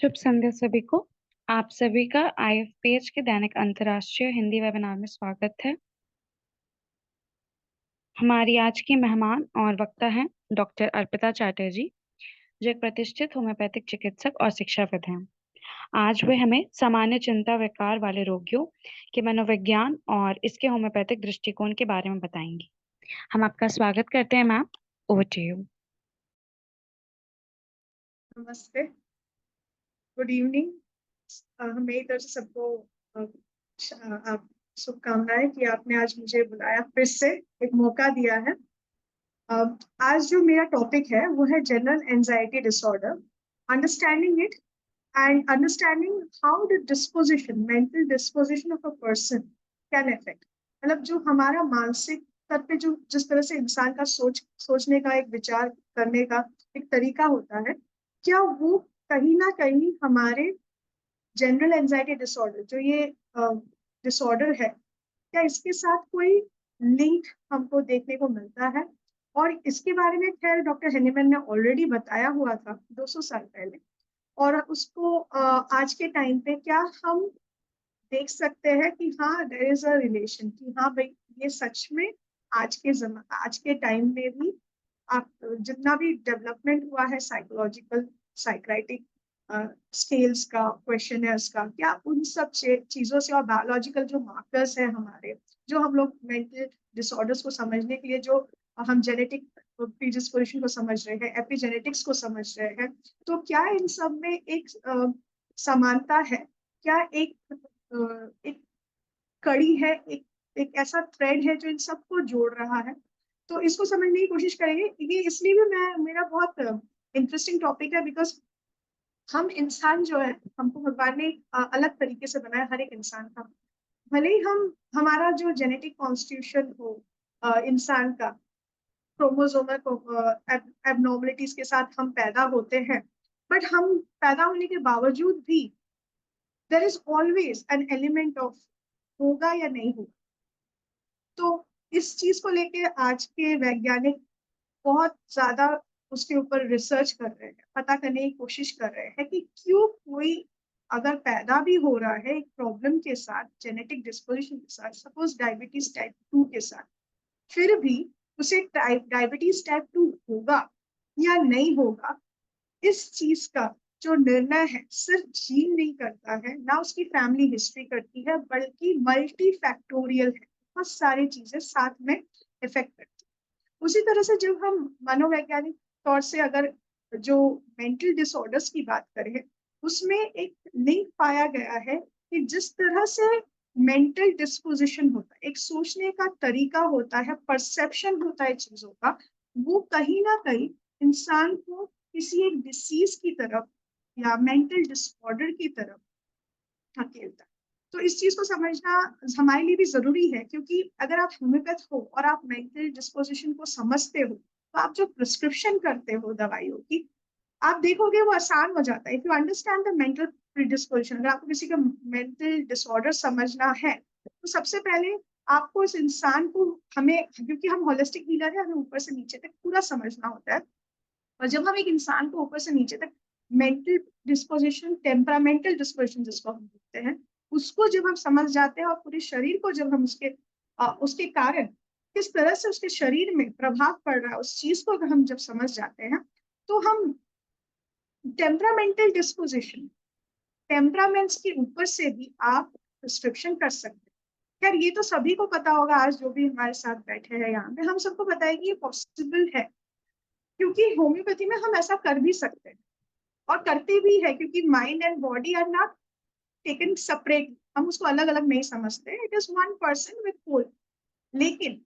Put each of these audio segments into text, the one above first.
शुभ संध्या सभी को। आप सभी का IFPH के दैनिक अंतर्राष्ट्रीय हिंदी वेबिनार में स्वागत है। हमारी आज की मेहमान और वक्ता हैं डॉक्टर अर्पिता चैटर्जी, जो एक प्रतिष्ठित होम्योपैथिक चिकित्सक और शिक्षाविद हैं। आज वे हमें सामान्य चिंता विकार वाले रोगियों के मनोविज्ञान और इसके होम्योपैथिक दृष्टिकोण के बारे में बताएंगी। हम आपका स्वागत करते हैं मैम। Over to you. नमस्ते, गुड इवनिंग। मेरी तरफ से सबको आप शुभकामनाएं कि आपने आज मुझे बुलाया, फिर से एक मौका दिया है। आज जो मेरा टॉपिक है वो है general anxiety disorder, understanding it and understanding how the disposition, mental disposition of a person can affect. मतलब जो हमारा मानसिक स्तर पे जो जिस तरह से इंसान का सोचने का, एक विचार करने का एक तरीका होता है, क्या वो कहीं ना कहीं हमारे जनरल एंजाइटी डिसऑर्डर, जो ये डिसऑर्डर है, क्या इसके साथ कोई लिंक हमको देखने को मिलता है। और इसके बारे में खैर डॉक्टर हेनीमैन ने ऑलरेडी बताया हुआ था 200 साल पहले, और उसको आज के टाइम पे क्या हम देख सकते हैं कि हाँ, देयर इज अ रिलेशन, कि हाँ भाई, ये सच में आज के टाइम में भी आप जितना भी डेवलपमेंट हुआ है साइकोलॉजिकल, साइक्राइटिक स्केल्स का, क्वेश्चनर्स का, क्या उन सब चीजों से, और बायोलॉजिकल जो मार्कर्स है हमारे, जो हम लोग मेंटल डिसऑर्डर्स को समझने के लिए, जो हम जेनेटिक प्रीडिस्पोजिशन को समझ रहे हैं, एपिजेनेटिक्स को समझ रहे हैं, तो क्या इन सब में एक समानता है, क्या एक कड़ी है, एक ऐसा थ्रेड है जो इन सबको जोड़ रहा है। तो इसको समझने की कोशिश करेंगे। ये इसलिए भी मेरा बहुत इंटरेस्टिंग टॉपिक है बिकॉज हम इंसान जो है, हमको भगवान ने अलग तरीके से बनाया, हर एक इंसान का। भले ही हमारा जो जेनेटिक कॉन्स्टिट्यूशन हो इंसान का, क्रोमोसोमल एबनॉर्मलिटीज के साथ हम पैदा होते हैं, बट हम पैदा होने के बावजूद भी there is always an element of होगा या नहीं होगा। तो इस चीज को लेके आज के वैज्ञानिक बहुत ज्यादा उसके ऊपर रिसर्च कर रहे हैं, पता करने की कोशिश कर रहे हैं कि क्यों कोई अगर पैदा भी हो रहा है एक प्रॉब्लम के साथ, जेनेटिक डिस्पोजिशन के साथ, सपोज डायबिटीज टाइप 2 के साथ, फिर भी उसे डायबिटीज टाइप 2 होगा या नहीं होगा। इस चीज का जो निर्णय है सिर्फ जीन नहीं करता है, ना उसकी फैमिली हिस्ट्री करती है, बल्कि मल्टी फैक्टोरियल है, बहुत सारी चीजें साथ में इफेक्ट करती है। उसी तरह से जब हम मनोवैज्ञानिक तौर से अगर जो मेंटल डिसऑर्डर्स की बात करें, उसमें एक लिंक पाया गया है कि जिस तरह से मेंटल डिस्पोजिशन होता है, एक सोचने का तरीका होता है, परसेप्शन होता है चीजों का, वो कहीं ना कहीं इंसान को किसी एक डिसीज की तरफ या मेंटल डिसऑर्डर की तरफ धकेलता है। तो इस चीज को समझना हमारे लिए भी जरूरी है, क्योंकि अगर आप होम्योपैथ हो और आप मेंटल डिस्पोजिशन को समझते हो, तो आप जो प्रिस्क्रिप्शन करते हो दवाइयों की, आप देखोगे वो आसान हो जाता है। If you understand the mental predisposition, अगर आपको किसी का मेंटल डिसऑर्डर समझना है, तो सबसे पहले आपको इस इंसान को, हमें, क्योंकि हम होलिस्टिक हीलर है, हमें ऊपर से नीचे तक पूरा समझना होता है। और जब हम एक इंसान को ऊपर से नीचे तक मेंटल डिस्पोजिशन, टेम्परामेंटल डिस्पोजिशन जिसको हम बोलते हैं, उसको जब हम समझ जाते हैं, और पूरे शरीर को जब हम उसके कारण किस तरह से उसके शरीर में प्रभाव पड़ रहा है, उस चीज को अगर हम जब समझ जाते हैं, तो हम टेम्परामेंटल डिस्पोजिशन, टेम्परामेंट्स के ऊपर से भी आप प्रिस्क्रिप्शन कर सकते हैं। खैर ये तो सभी को पता होगा, आज जो भी हमारे साथ बैठे हैं यहाँ पे, हम सबको पता है कि ये पॉसिबल है, क्योंकि होम्योपैथी में हम ऐसा कर भी सकते हैं और करते भी है, क्योंकि mind and body are not taken separate, हम उसको अलग अलग नहीं समझते, it is one person with whole. लेकिन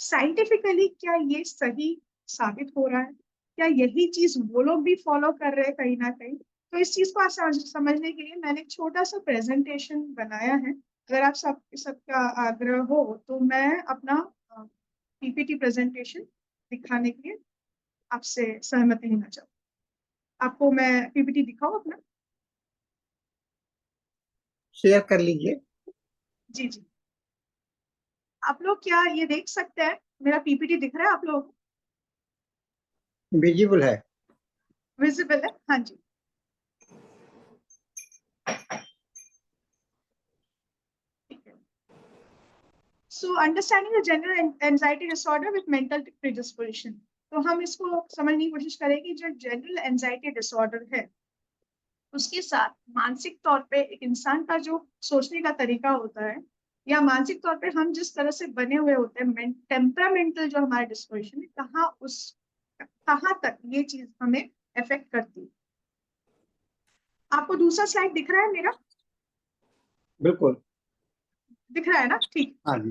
साइंटिफिकली क्या ये सही साबित हो रहा है? क्या यही चीज वो लोग भी फॉलो कर रहे हैं कहीं ना कहीं? तो इस चीज को समझने के लिए मैंने एक छोटा सा प्रेजेंटेशन बनाया है। अगर आप सबका आग्रह हो तो मैं अपना पीपीटी प्रेजेंटेशन दिखाने के लिए आपसे सहमति लेना चाहूँ। आपको मैं पीपीटी दिखाऊं अपना? शेयर कर लीजिए। जी जी, आप लोग क्या ये देख सकते हैं? मेरा पीपीटी दिख रहा है आप लोग? विजिबल है। विजिबल है? हाँ जी। So understanding the general anxiety disorder with mental predisposition. तो हम इसको समझने की कोशिश करेंगे, जो जनरल एंजाइटी डिसऑर्डर है उसके साथ मानसिक तौर पे एक इंसान का जो सोचने का तरीका होता है, या मानसिक तौर पे हम जिस तरह से बने हुए होते हैं, टेम्परामेंटल जो हमारा डिस्पोजिशन है, कहाँ तक ये चीज हमें अफेक्ट करती है। आपको दूसरा स्लाइड दिख रहा है मेरा? बिल्कुल। दिख रहा है ना? ठीक। हाँ जी।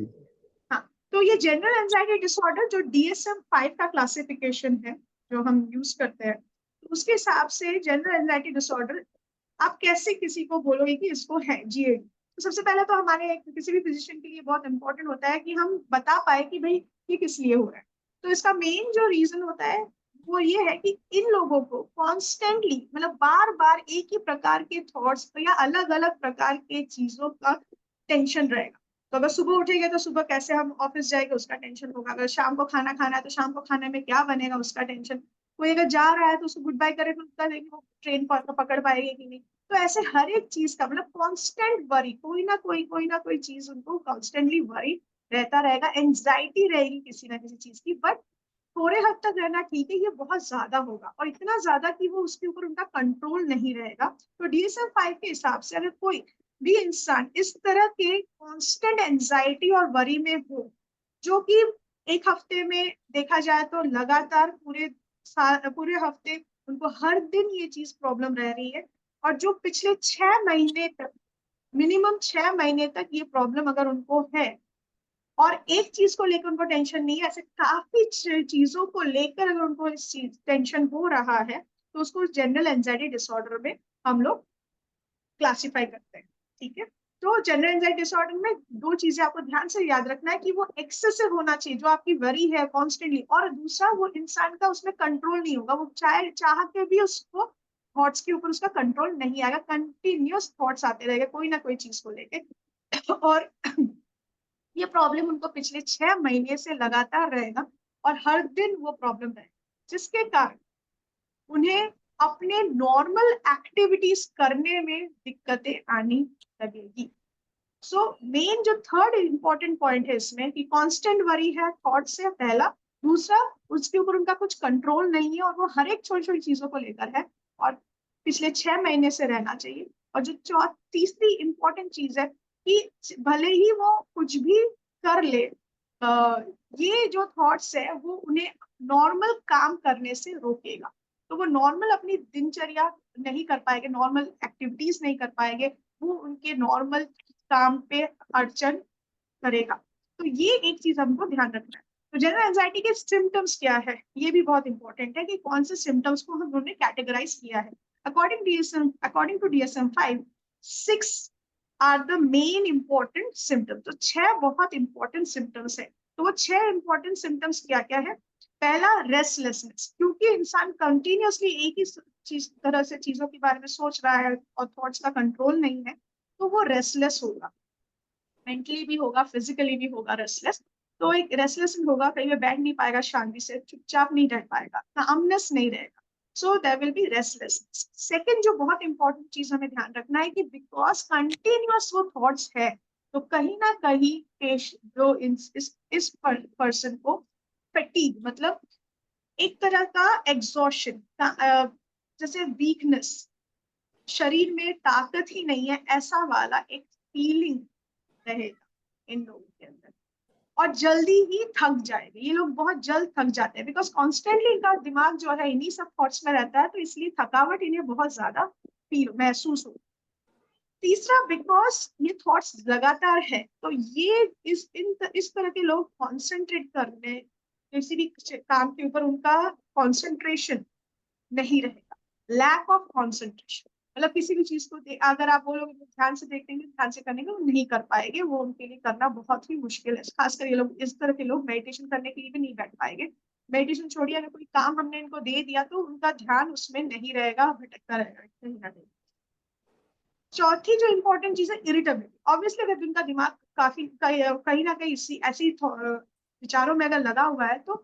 हाँ, तो ये जनरल एंजाइटी डिसऑर्डर जो DSM-5 का क्लासिफिकेशन है जो हम यूज करते हैं, तो उसके हिसाब से जनरल एंजाइटी डिसऑर्डर आप कैसे किसी को बोलोगे कि इसको है GAD? तो सबसे पहले तो हमारे किसी भी फिजिशियन के लिए बहुत इंपॉर्टेंट होता है कि हम बता पाए कि भाई ये किस लिए हो रहा है। तो इसका मेन जो रीजन होता है वो ये है कि इन लोगों को कॉन्स्टेंटली, मतलब बार बार एक ही प्रकार के थॉट्स या अलग अलग प्रकार के चीजों का टेंशन रहेगा। तो अगर सुबह उठेंगे तो सुबह कैसे हम ऑफिस जाएंगे उसका टेंशन होगा, अगर शाम को खाना खाना है तो शाम को खाने में क्या बनेगा उसका टेंशन, कोई अगर जा रहा है तो उसको गुड बाय करे तो उसका वो ट्रेन पकड़ पाएगी कि नहीं। तो ऐसे हर एक चीज का मतलब कांस्टेंट वरी, कोई ना कोई चीज उनको कांस्टेंटली वरी रहता रहेगा, एंजाइटी रहेगी किसी ना किसी चीज की। बट थोड़े हद तक रहना ठीक है, ये बहुत ज्यादा होगा और इतना ज्यादा कि वो उसके ऊपर उनका कंट्रोल नहीं रहेगा। तो DSM-5 के हिसाब से अगर कोई भी इंसान इस तरह के कांस्टेंट एंजाइटी और वरी में हो, जो कि एक हफ्ते में देखा जाए तो लगातार पूरे हफ्ते उनको हर दिन ये चीज प्रॉब्लम रह रही है, और जो पिछले 6 महीने तक, मिनिमम 6 महीने तक ये प्रॉब्लम अगर उनको है, और एक चीज को लेकर उनको टेंशन नहीं है, ऐसे काफी चीजों को लेकर अगर उनको इस चीज टेंशन हो रहा है, तो उसको जनरल एंजाइटी डिसऑर्डर में हम लोग क्लासिफाई करते हैं। ठीक है, तो जनरल एंजाइटी डिसऑर्डर में दो चीजें आपको ध्यान से याद रखना है कि वो एक्सेसिव होना चाहिए, जो आपकी वरी है कॉन्स्टेंटली, और दूसरा वो इंसान का उसमें कंट्रोल नहीं होगा, वो चाहे चाह के भी उसको थॉट्स के ऊपर उसका कंट्रोल नहीं आएगा, कंटिन्यूअस थॉट्स आते रहेंगे कोई ना कोई चीज को लेके। और ये प्रॉब्लम उनको पिछले 6 महीने से लगातार रहेगा और हर दिन वो प्रॉब्लम रहेगा, जिसके कारण उन्हें अपने नॉर्मल एक्टिविटीज करने में दिक्कतें आनी लगेगी। सो मेन जो थर्ड इंपॉर्टेंट पॉइंट है इसमें कि कांस्टेंट वरी है थॉट से, पहला। दूसरा, उसके ऊपर उनका कुछ कंट्रोल नहीं है और वो हर एक छोटी छोटी चीजों को लेकर है और पिछले 6 महीने से रहना चाहिए। और जो तीसरी इंपॉर्टेंट चीज है कि भले ही वो कुछ भी कर ले, ये जो थॉट्स है वो उन्हें नॉर्मल काम करने से रोकेगा। तो वो नॉर्मल अपनी दिनचर्या नहीं कर पाएंगे, नॉर्मल एक्टिविटीज नहीं कर पाएंगे, वो उनके नॉर्मल काम पे अड़चन करेगा। तो ये एक चीज हमको ध्यान रखना है। तो जनरल एंजाइटी के सिम्टम्स क्या है, ये भी बहुत इंपॉर्टेंट है कि कौन से सिम्टम्स को हम लोगों ने कैटेगराइज किया है। According to DSM-5, 6 are the main important symptoms. तो 6 बहुत इंपॉर्टेंट सिम्टम्स है। तो वो 6 इंपॉर्टेंट सिम्टम्स क्या क्या है? पहला, रेस्टलेसनेस, क्योंकि इंसान कंटिन्यूअसली एक ही तरह से चीजों के बारे में सोच रहा है और थॉट्स का कंट्रोल नहीं है, तो वो रेस्टलेस होगा, मेंटली भी होगा, फिजिकली भी होगा रेस्टलेस। तो एक रेस्टलेस होगा, कहीं में बैठ नहीं पाएगा शांति से, चुपचाप नहीं रह पाएगा, कामनेस नहीं रहेगा। So there will be restlessness. Second जो बहुत इंपॉर्टेंट चीज हमें ध्यान रखना है कि बिकॉज कंटिन्यूअस वो थॉट्स है, तो कहीं ना कहीं जो इस पर्सन को फटीग, मतलब एक तरह का एग्जॉशन, जैसे वीकनेस, शरीर में ताकत ही नहीं है, ऐसा वाला एक फीलिंग रहेगा इन लोगों के अंदर, और जल्दी ही थक जाएंगे। ये लोग बहुत जल्द थक जाते हैं बिकॉज कॉन्स्टेंटली इनका दिमाग जो है इन्हीं सब थॉट्स में रहता है, तो इसलिए थकावट इन्हें बहुत ज्यादा फील महसूस हो। तीसरा, बिकॉज ये थॉट्स लगातार है, तो ये इस तरह के लोग कॉन्सेंट्रेट करने, किसी भी काम के ऊपर उनका कॉन्सेंट्रेशन नहीं रहेगा, लैक ऑफ कॉन्सेंट्रेशन। मतलब किसी भी चीज को अगर आप बोलोगे ध्यान से देखेंगे, ध्यान से करने के, वो नहीं कर पाएंगे, वो उनके लिए करना बहुत ही मुश्किल है। खासकर ये लोग, इस तरह के लोग मेडिटेशन करने के लिए भी नहीं बैठ पाएंगे। मेडिटेशन छोड़िए, अगर कोई काम हमने इनको दे दिया तो उनका ध्यान उसमें नहीं रहेगा, भटकता रहेगा कहीं ना कहीं। चौथी जो इंपॉर्टेंट चीज है, इरिटेबिलिटी। ऑब्वियसली अगर उनका दिमाग काफी कहीं ना कहीं ऐसी विचारों में अगर लगा हुआ है, तो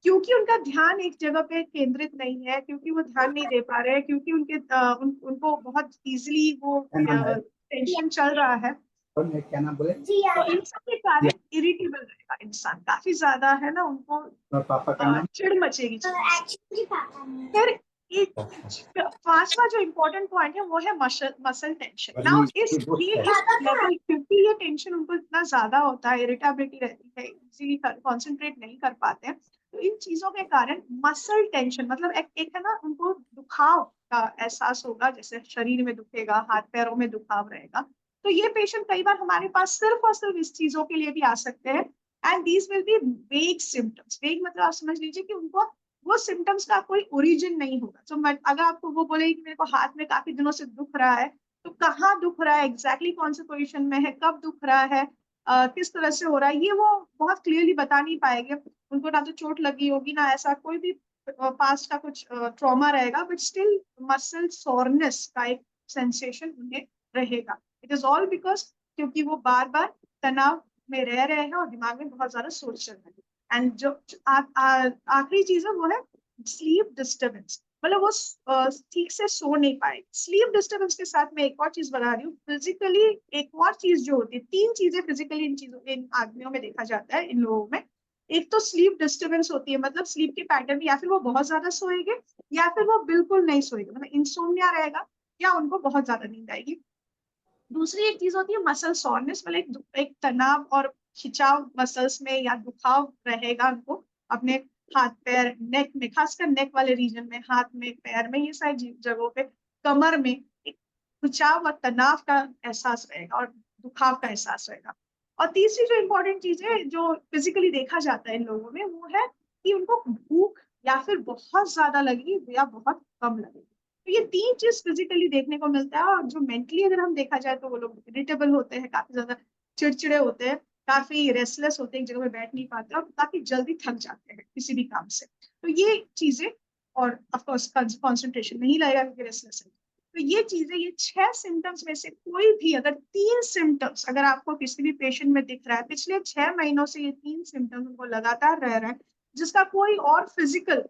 क्योंकि उनका ध्यान एक जगह पे केंद्रित नहीं है, क्योंकि वो ध्यान नहीं दे पा रहे हैं, क्योंकि उनको बहुत इजीली वो है ना है। टेंशन चल रहा है, कौन है, क्या नाम बोले? तो इन सब के कारण इरिटेबल रहेगा इंसान, काफी ज्यादा है ना, उनको और पापा का नाम? चिड़ मचेगी। फिर एक पांचवा जो इम्पोर्टेंट पॉइंट है वो है मसल टेंशन। नाउ इस लेवल, क्योंकि ये टेंशन उनको इतना ज्यादा होता है, इरिटेबिलिटी रहती है, इजीली कंसंट्रेट नहीं कर पाते हैं, तो इन चीजों के कारण मसल टेंशन मतलब एक है ना, उनको दुखाव का एहसास होगा, जैसे शरीर में दुखेगा, हाथ पैरों में दुखाव रहेगा। तो ये पेशेंट कई बार हमारे पास सिर्फ और सिर्फ इस चीजों के लिए भी आ सकते हैं। एंड दीज विल बी वेग सिम्टम्स। वेग मतलब आप समझ लीजिए कि उनको वो सिम्टम्स का कोई ओरिजिन नहीं होगा। तो अगर आपको वो बोले कि मेरे को हाथ में काफी दिनों से दुख रहा है, तो कहाँ दुख रहा है, एग्जैक्टली कौन से पोजीशन में है, कब दुख रहा है, किस तरह से हो रहा है, ये वो बहुत क्लियरली बता नहीं पाएंगे। उनको ना तो चोट लगी होगी, ना ऐसा कोई भी पास्ट का कुछ ट्रॉमा रहेगा, बट स्टिल मसल सोरनेस का एक सेंसेशन उन्हें रहेगा। इट इज ऑल बिकॉज क्योंकि वो बार बार तनाव में रह रहे हैं और दिमाग में बहुत ज्यादा सोच चल रही है। एंड जो आखिरी चीज है वो है स्लीप डिस्टर्बेंस। मतलब वो ठीक से सो नहीं पाए। स्लीप डिस्टर्बेंस के साथ मैं एक और चीज बता रही हूँ, फिजिकली एक और चीज जो होती है, तीन चीजें फिजिकली इन आदमियों में देखा जाता है, इन लोगों में। एक तो स्लीप डिस्टर्बेंस होती है, मतलब स्लीप के पैटर्न में या फिर वो बहुत ज्यादा सोएंगे या फिर वो बिल्कुल नहीं सोएंगे, मतलब इंसोम्निया रहेगा या उनको बहुत ज्यादा नींद आएगी। दूसरी एक चीज होती है मसल सॉरनेस, मतलब एक तनाव और खिंचाव मसल्स में या दुखाव रहेगा उनको अपने हाथ पैर नेक में, खासकर नेक वाले रीजन में, हाथ में, पैर में, ये सारी जगहों पे, कमर में एक खिंचाव और तनाव का एहसास रहेगा और दुखाव का एहसास रहेगा। और तीसरी जो इम्पोर्टेंट चीज है जो फिजिकली देखा जाता है इन लोगों में, वो है कि उनको भूख या फिर बहुत ज्यादा लगेगी या बहुत कम लगेगी। तो ये तीन चीज फिजिकली देखने को मिलता है। और जो मेंटली अगर हम देखा जाए तो वो लोग इरिटेबल होते हैं, काफी ज्यादा चिड़चिड़े होते हैं, काफी रेस्टलेस होते हैं, एक जगह पे बैठ नहीं पाते और काफी जल्दी थक जाते हैं किसी भी काम से। तो ये चीजें, और ऑफ कोर्स कंसंट्रेशन नहीं लगेगा क्योंकि रेस्टलेस है। तो ये चीजें, ये 6 सिम्टम्स में से कोई भी अगर 3 सिम्टम्स अगर आपको किसी भी पेशेंट में दिख रहा है, पिछले 6 महीनों से ये 3 सिम्टम्स उनको लगातार रह रहा है, जिसका कोई और फिजिकल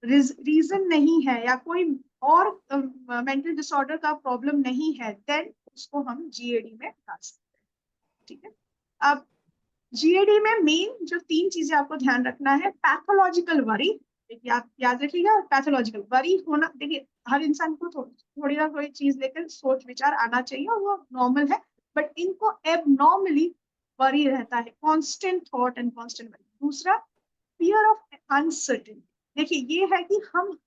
रीजन नहीं है या कोई और मेंटल डिसऑर्डर का प्रॉब्लम नहीं है, देन उसको हम जीएडी में डाल सकते हैं। ठीक है। अब जीएडी में मेन जो 3 चीजें आपको ध्यान रखना है, पैथोलॉजिकल वरी। देखिए आप याद रखिएगा, पैथोलॉजिकल वरी होना, देखिए हर इंसान को थोड़ी ना थोड़ी चीज लेकर सोच विचार आना चाहिए और वो नॉर्मल है, बट इनको एबनॉर्मली वरी रहता है, constant thought and constant worry. दूसरा, फियर ऑफ अनसर्टेनिटी। देखिए ये है कि हम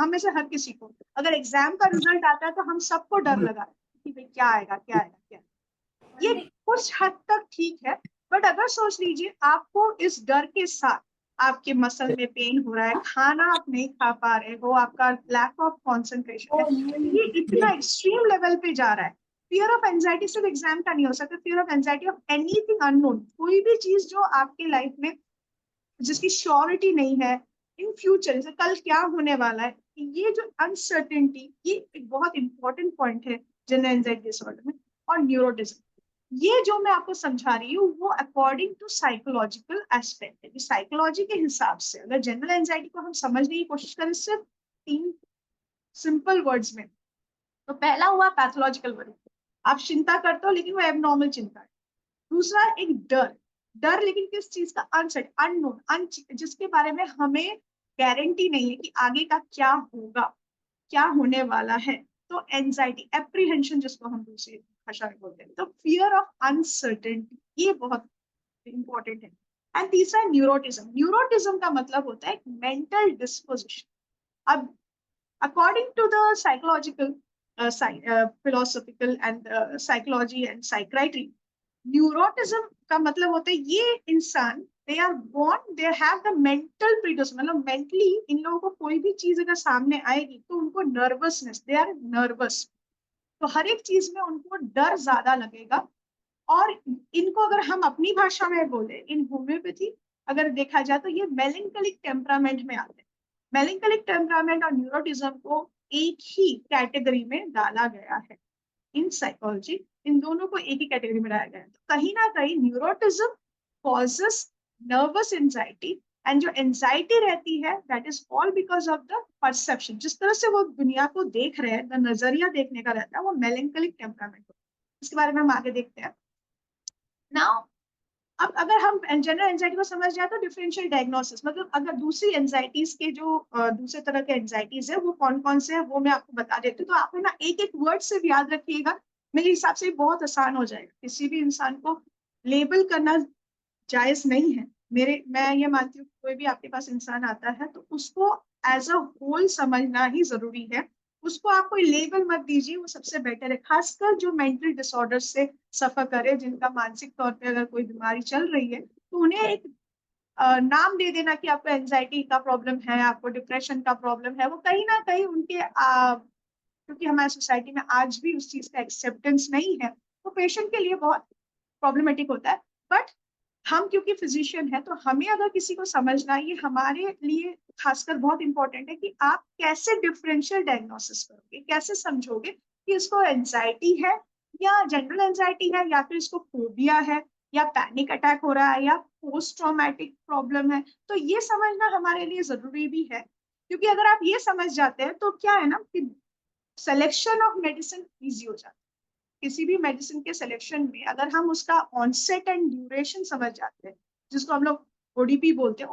में से हर किसी को अगर एग्जाम का रिजल्ट आता है तो हम सबको डर लगा है कि भाई क्या आएगा क्या आएगा क्या आएगा। ये कुछ हद तक ठीक है, बट अगर सोच लीजिए आपको इस डर के साथ आपके मसल में पेन हो रहा है, खाना आप नहीं खा पा रहे हो, आपका लैक ऑफ कॉन्सेंट्रेशन है, ये इतना एक्सट्रीम लेवल पे जा रहा है। फियर ऑफ एंजाइटी सिर्फ एग्जाम का नहीं हो सकता, fear of anxiety of anything unknown, कोई भी चीज जो आपके लाइफ में जिसकी श्योरिटी नहीं है इन फ्यूचर, जैसे कल क्या होने वाला है, ये जो अनसर्टेनिटी, ये एक बहुत इंपॉर्टेंट पॉइंट है जनरल एंजाइटी डिसऑर्डर में। और न्यूरोटिज्म, ये जो मैं आपको समझा रही हूँ वो अकॉर्डिंग टू साइकोलॉजिकल एस्पेक्ट है। साइकोलॉजी के हिसाब से अगर जनरल एंजाइटी को हम समझने की कोशिश करें सिर्फ 3 सिंपल वर्ड्स में, तो पहला हुआ पैथोलॉजिकल वर्ड, आप चिंता करते हो लेकिन वो एबनॉर्मल चिंता है। दूसरा एक डर, डर लेकिन किस चीज का, अनसर्ट अननोन, जिसके बारे में हमें गारंटी नहीं है कि आगे का क्या होगा, क्या होने वाला है। तो एंजाइटी, एप्रीहेंशन जिसको हम दूसरी भाषा में बोलते हैं, तो फियर ऑफ अनसर्टेनिटी, ये बहुत इंपॉर्टेंट है। एंड तीसरा न्यूरोटिज्म। न्यूरोटिज्म का मतलब होता है मेंटल डिस्पोजिशन। अब according to the psychological philosophical and psychology and psychiatry, neuroticism का मतलब होता है ये इंसान, they are born, they have the mental predisposition, मतलब मेंटली इन लोगों को कोई भी चीज अगर सामने आएगी तो उनको नर्वसनेस, दे आर नर्वस, तो हर एक चीज में उनको डर ज्यादा लगेगा। और इनको अगर हम अपनी भाषा में बोले, इन होम्योपैथी अगर देखा जाए तो ये मेलेंकलिक टेम्परामेंट में आते हैं। मेलेंकलिक टेम्परामेंट और न्यूरोटिज्म को एक ही कैटेगरी में डाला गया है इन साइकोलॉजी, इन दोनों को एक ही कैटेगरी में डाला गया है। तो कहीं ना कहीं neuroticism causes nervous anxiety, and जो एंजाइटी रहती है that is all because of the perception, जिस तरह से वो दुनिया को देख रहे हैं, नजरिया देखने का रहता है, वो मेलेंकलिक टेम्परामेंट। इसके बारे में हम आगे देखते हैं। नाउ अब अगर हम जनरल एंजाइटी को समझ जाए तो डिफरेंशियल डायग्नोसिस, मतलब अगर दूसरी एंजाइटीज के जो दूसरे तरह के एंजाइटीज है वो कौन कौन से है वो मैं आपको बता देती हूँ। तो आप है ना एक एक वर्ड से याद रखिएगा, मेरे हिसाब से बहुत आसान हो जाएगा। किसी भी इंसान को लेबल करना जायज नहीं है। मैं ये मानती हूँ कोई भी आपके पास इंसान आता है तो उसको एज अ होल समझना ही जरूरी है। उसको आप कोई लेबल मत दीजिए, वो सबसे बेटर है। खासकर जो मेंटल डिसऑर्डर से सफर करे, जिनका मानसिक तौर पे अगर कोई बीमारी चल रही है, तो उन्हें एक नाम दे देना कि आपको एंजाइटी का प्रॉब्लम है, आपको डिप्रेशन का प्रॉब्लम है। वो कहीं ना कहीं उनके क्योंकि हमारी सोसाइटी में आज भी उस चीज का एक्सेप्टेंस नहीं है, तो पेशेंट के लिए बहुत प्रॉब्लमेटिक होता है। बट हम क्योंकि फिजिशियन है तो हमें अगर किसी को समझना, ये हमारे लिए खासकर बहुत इंपॉर्टेंट है कि आप कैसे डिफरेंशियल डायग्नोसिस करोगे, कैसे समझोगे कि इसको एंजाइटी है या जनरल एंजाइटी है या फिर इसको फोबिया है या पैनिक अटैक हो रहा है या पोस्ट ट्रॉमेटिक प्रॉब्लम है। तो ये समझना हमारे लिए जरूरी भी है, क्योंकि अगर आप ये समझ जाते हैं तो क्या है ना कि सिलेक्शन ऑफ मेडिसिन इजी हो जाता है। किसी भी मेडिसिन के सिलेक्शन में अगर हम उसका ऑनसेट एंड ड्यूरेशन समझ जाते हैं, जिसको हम लोग ओडीपी बोलते हैं,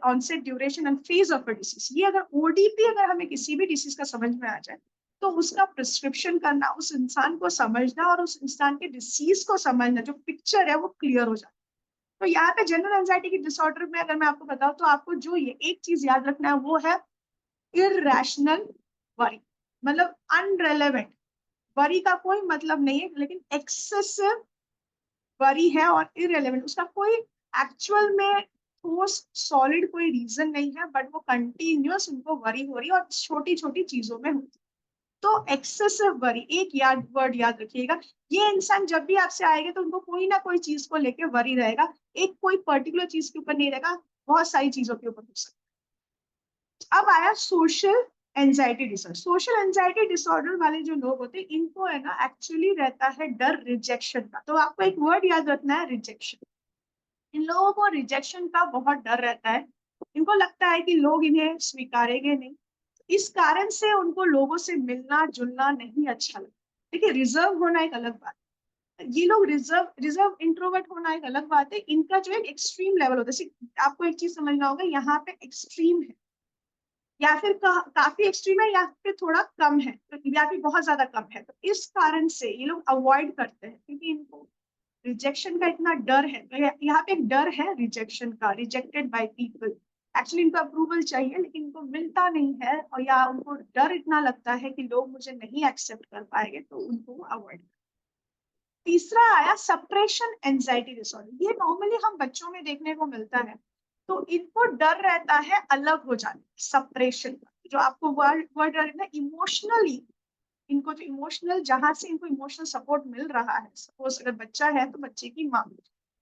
onset duration and phase of a disease, ये अगर ओडीपी अगर हमें किसी भी डिसीज का समझ में आ जाए तो उसका प्रिस्क्रिप्शन करना, उस इंसान को समझना और उस इंसान के डिसीज को समझना, जो पिक्चर है वो क्लियर हो जाता है। तो यहाँ पे जनरल एंजाइटी की डिसऑर्डर में अगर मैं आपको बताऊं तो आपको जो ये एक चीज याद रखना है वो है इररेशनल वरी, मतलब अनरेलेवेंट वरी का कोई मतलब नहीं है, लेकिन एक्सेसिव वरी है और इररेलेवेंट, उसका कोई एक्चुअल में ठोस सॉलिड कोई रीजन नहीं है, बट वो कंटिन्यूअस उनको वरी हो रही है और छोटी छोटी चीजों में होती है। तो एक्सेसिव वरी एक वर्ड याद रखिएगा। ये इंसान जब भी आपसे आएगा तो उनको कोई ना कोई चीज को लेके वरी रहेगा, एक कोई पर्टिकुलर चीज के ऊपर नहीं रहेगा, बहुत सारी चीजों के ऊपर हो सकता है। अब आया social anxiety disorder. Social anxiety disorder वाले जो लोग होते हैं इनको है ना एक्चुअली रहता है डर रिजेक्शन का। तो आपको एक वर्ड याद रखना है, रिजेक्शन। इन लोगों को रिजेक्शन का बहुत डर रहता है। इनको लगता है कि लोग इन्हें स्वीकारेंगे नहीं, इस कारण से उनको लोगों से मिलना जुलना नहीं अच्छा लगता। देखिए, रिजर्व होना एक अलग बात है, ये लोग रिजर्व रिजर्व इंट्रोवर्ट होना एक अलग बात है। इनका जो एक एक्सट्रीम लेवल होता है, आपको एक चीज समझना होगा, यहाँ पे एक्सट्रीम है या फिर काफी एक्सट्रीम है या फिर थोड़ा कम है, तो या फिर बहुत ज्यादा कम है। तो इस कारण से ये लोग अवॉइड करते हैं क्योंकि इनको रिजेक्शन का इतना डर है। तो यहाँ पे एक डर है रिजेक्शन का, रिजेक्टेड बाय पीपल। एक्चुअली इनको अप्रूवल चाहिए लेकिन इनको मिलता नहीं है, और या उनको डर इतना लगता है कि लोग मुझे नहीं एक्सेप्ट कर पाएंगे, तो उनको अवॉइड। तीसरा आया सप्रेशन एंजाइटी डिसऑर्डर। ये नॉर्मली हम बच्चों में देखने को मिलता है। तो इनको डर रहता है अलग हो जाने, सप्रेशन का। जो आपको वर्ड वर्ड ना इमोशनली, इनको जो इमोशनल, जहां से इनको इमोशनल सपोर्ट मिल रहा है, सपोज अगर बच्चा है तो बच्चे की माँ,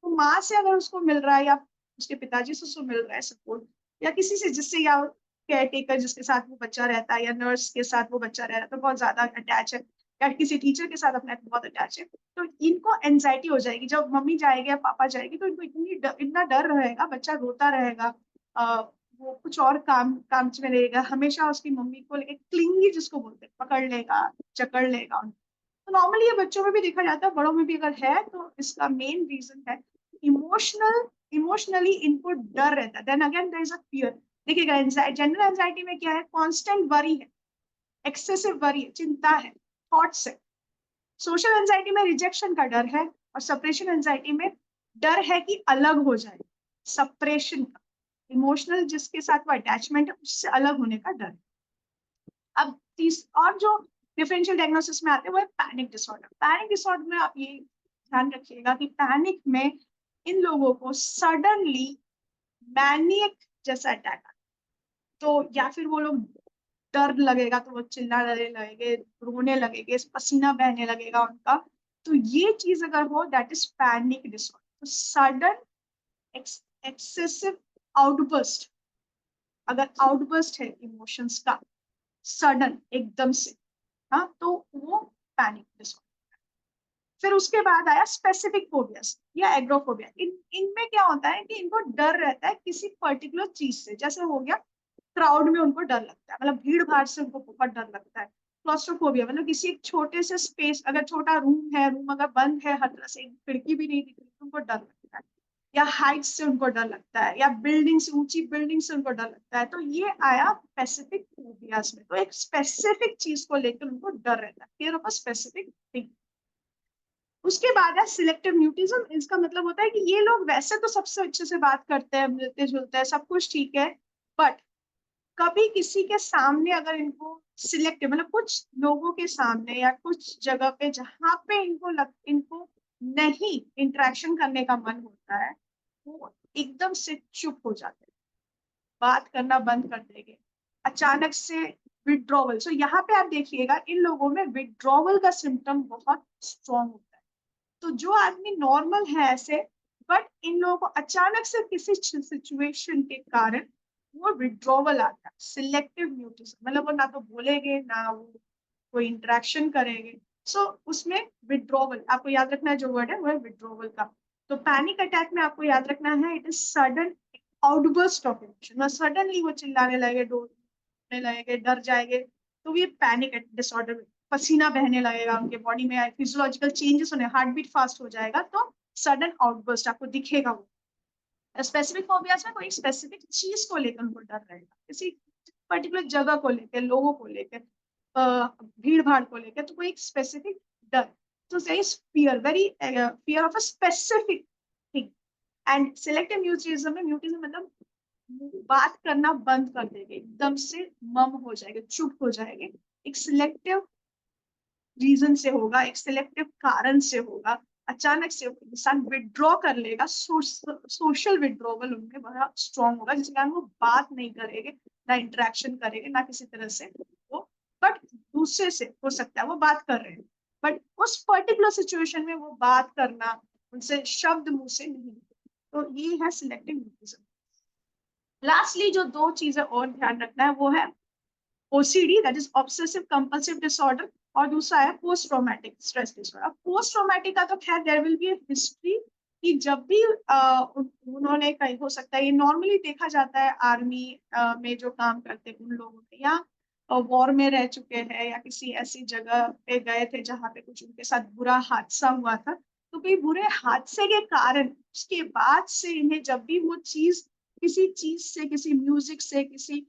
तो माँ से अगर उसको मिल रहा है या उसके पिताजी से उसको मिल रहा है सपोर्ट, या किसी से जिससे, या केयर टेकर जिसके साथ वो बच्चा रहता है या नर्स के साथ वो बच्चा रह रहा है तो बहुत ज्यादा अटैच है, या किसी टीचर के साथ अपने बहुत अटैच है, तो इनको एंजाइटी हो जाएगी। जब मम्मी जाएगी या पापा जाएगी तो इनको इतना डर रहेगा, बच्चा रोता रहेगा, वो कुछ और काम में रहेगा, हमेशा उसकी मम्मी को लेके क्लिंगी जिसको बोलते हैं, पकड़ लेगा, जकड़ लेगा उनको। तो नॉर्मली ये बच्चों में भी देखा जाता है, बड़ों में भी अगर है तो इसका मेन रीजन है इमोशनली इनको डर रहता है। Then again there is a fear. देखिएगा, जनरल एंजाइटी में क्या है, कांस्टेंट वरी है, एक्सेसिव वरी है, चिंता है, थॉट्स है। सोशल एंजाइटी में रिजेक्शन का डर है, और सप्रेशन एंजाइटी में डर है कि अलग हो जाए, सप्रेशन का, इमोशनल जिसके साथ वो अटैचमेंट है उससे अलग होने का डर। अब और जो डिफरेंशियल डायग्नोसिस में आते हैं वो है पैनिक डिसऑर्डर। पैनिक डिसऑर्डर में आप ये ध्यान रखिएगा कि पैनिक में इन लोगों को सडनली मैनियक जैसा अटैक आता, तो या फिर वो लोग डर लगेगा तो वो चिल्लाने लगेंगे, रोने लगेंगे, पसीना बहने लगेगा उनका। तो ये चीज अगर हो, दैट इज पैनिक डिसऑर्डर। तो सडन एक्सेसिव आउटबर्स्ट, अगर आउटबर्स्ट है इमोशंस का सडन एकदम से, हाँ, तो वो पैनिक डिसऑर्डर। फिर उसके बाद आया स्पेसिफिक फोबियास या एग्रोफोबिया। इनमें क्या होता है कि इनको डर रहता है किसी पर्टिकुलर चीज से, जैसे हो गया क्राउड में उनको डर लगता है, मतलब भीड़ भाड़ से उनको बहुत डर लगता है। क्लॉस्ट्रोफोबिया मतलब किसी एक छोटे से स्पेस, अगर छोटा रूम है, रूम अगर बंद है, हर तरह से एक खिड़की भी नहीं दिख रही, उनको डर लगता है, या हाइट से उनको डर लगता है, या बिल्डिंग से, ऊंची बिल्डिंग से उनको डर लगता है। तो ये आया स्पेसिफिक फोबियाज में। तो एक स्पेसिफिक चीज को लेकर उनको डर रहता है, fear of a specific thing. उसके बाद है सिलेक्टिव म्यूटिज्म। इसका मतलब होता है कि ये लोग वैसे तो सबसे अच्छे से बात करते हैं, मिलते जुलते हैं, सब कुछ ठीक है, बट कभी किसी के सामने अगर इनको सिलेक्टिव मतलब कुछ लोगों के सामने या कुछ जगह पे जहां पे इनको नहीं इंटरेक्शन करने का मन होता है, वो एकदम से चुप हो जाते हैं, बात करना बंद कर देंगे, अचानक से विड्रॉवल। सो यहाँ पे आप देखिएगा इन लोगों में विड्रॉवल का सिम्टम बहुत स्ट्रॉन्ग होता है। तो जो आदमी नॉर्मल है ऐसे, बट इन लोगों को अचानक से किसी सिचुएशन के कारण वो विड्रॉवल आता है, सिलेक्टिव म्यूटिज्म। मतलब वो ना तो बोलेंगे ना वो कोई इंटरेक्शन करेंगे। सो उसमें विड्रॉवल आपको याद रखना है, जो वर्ड है वो है विड्रॉवल का। तो पैनिक अटैक में आपको याद रखना है, it is sudden outburst of emotion. Suddenly वो चिल्लाने लगे, डरने लगेंगे, डर जाएंगे, तो ये पैनिक डिसऑर्डर में पसीना बहने लगेगा, उनके बॉडी में फिजियोलॉजिकल चेंजेस होने, हार्ट बीट फास्ट हो जाएगा, तो सडन आउटबर्स्ट आपको दिखेगा। वो स्पेसिफिक फोबियाज में कोई स्पेसिफिक चीज को लेकर उनको डर रहेगा, किसी पर्टिकुलर जगह को लेकर, लोगों को लेकर, भीड़ भाड़ को लेकर, तो कोई एक स्पेसिफिक डर। तो fear, very fear of a specific thing. And selective mutism में, म्यूटिज्म मतलब बात करना बंद कर देंगे, एकदम से मम हो जाएंगे, चुप हो जाएंगे, एक सिलेक्टिव रीजन से होगा, एक सिलेक्टिव कारण से होगा, अचानक से इंसान विड्रॉ कर लेगा, सोशल विड्रॉवल उनमें बड़ा स्ट्रॉन्ग होगा, जिसके कारण वो बात नहीं करेंगे, ना इंटरेक्शन करेंगे, ना किसी तरह से वो, बट दूसरे से हो सकता है वो बात कर रहे हैं, बट उस पर्टिकुलर सिचुएशन में वो बात करना, उनसे शब्द मुंह से नहीं। तो ये है सिलेक्टिव म्यूटिज्म। लास्टली जो दो चीजें और ध्यान रखना है वो है OCD, that is obsessive compulsive disorder, और दूसरा है post traumatic stress disorder. Post traumatic का तो खैर there will be a history, कि जब भी उन्होंने कहीं, हो सकता है ये नॉर्मली देखा जाता है आर्मी में जो काम करते हैं उन लोगों में, या वॉर में रह चुके हैं, या किसी ऐसी जगह पे गए थे जहाँ पे कुछ उनके साथ बुरा हादसा हुआ था, तो कोई बुरे हादसे के कारण उसके बाद से इन्हें जब भी वो चीज, किसी चीज से, किसी म्यूजिक से, किसी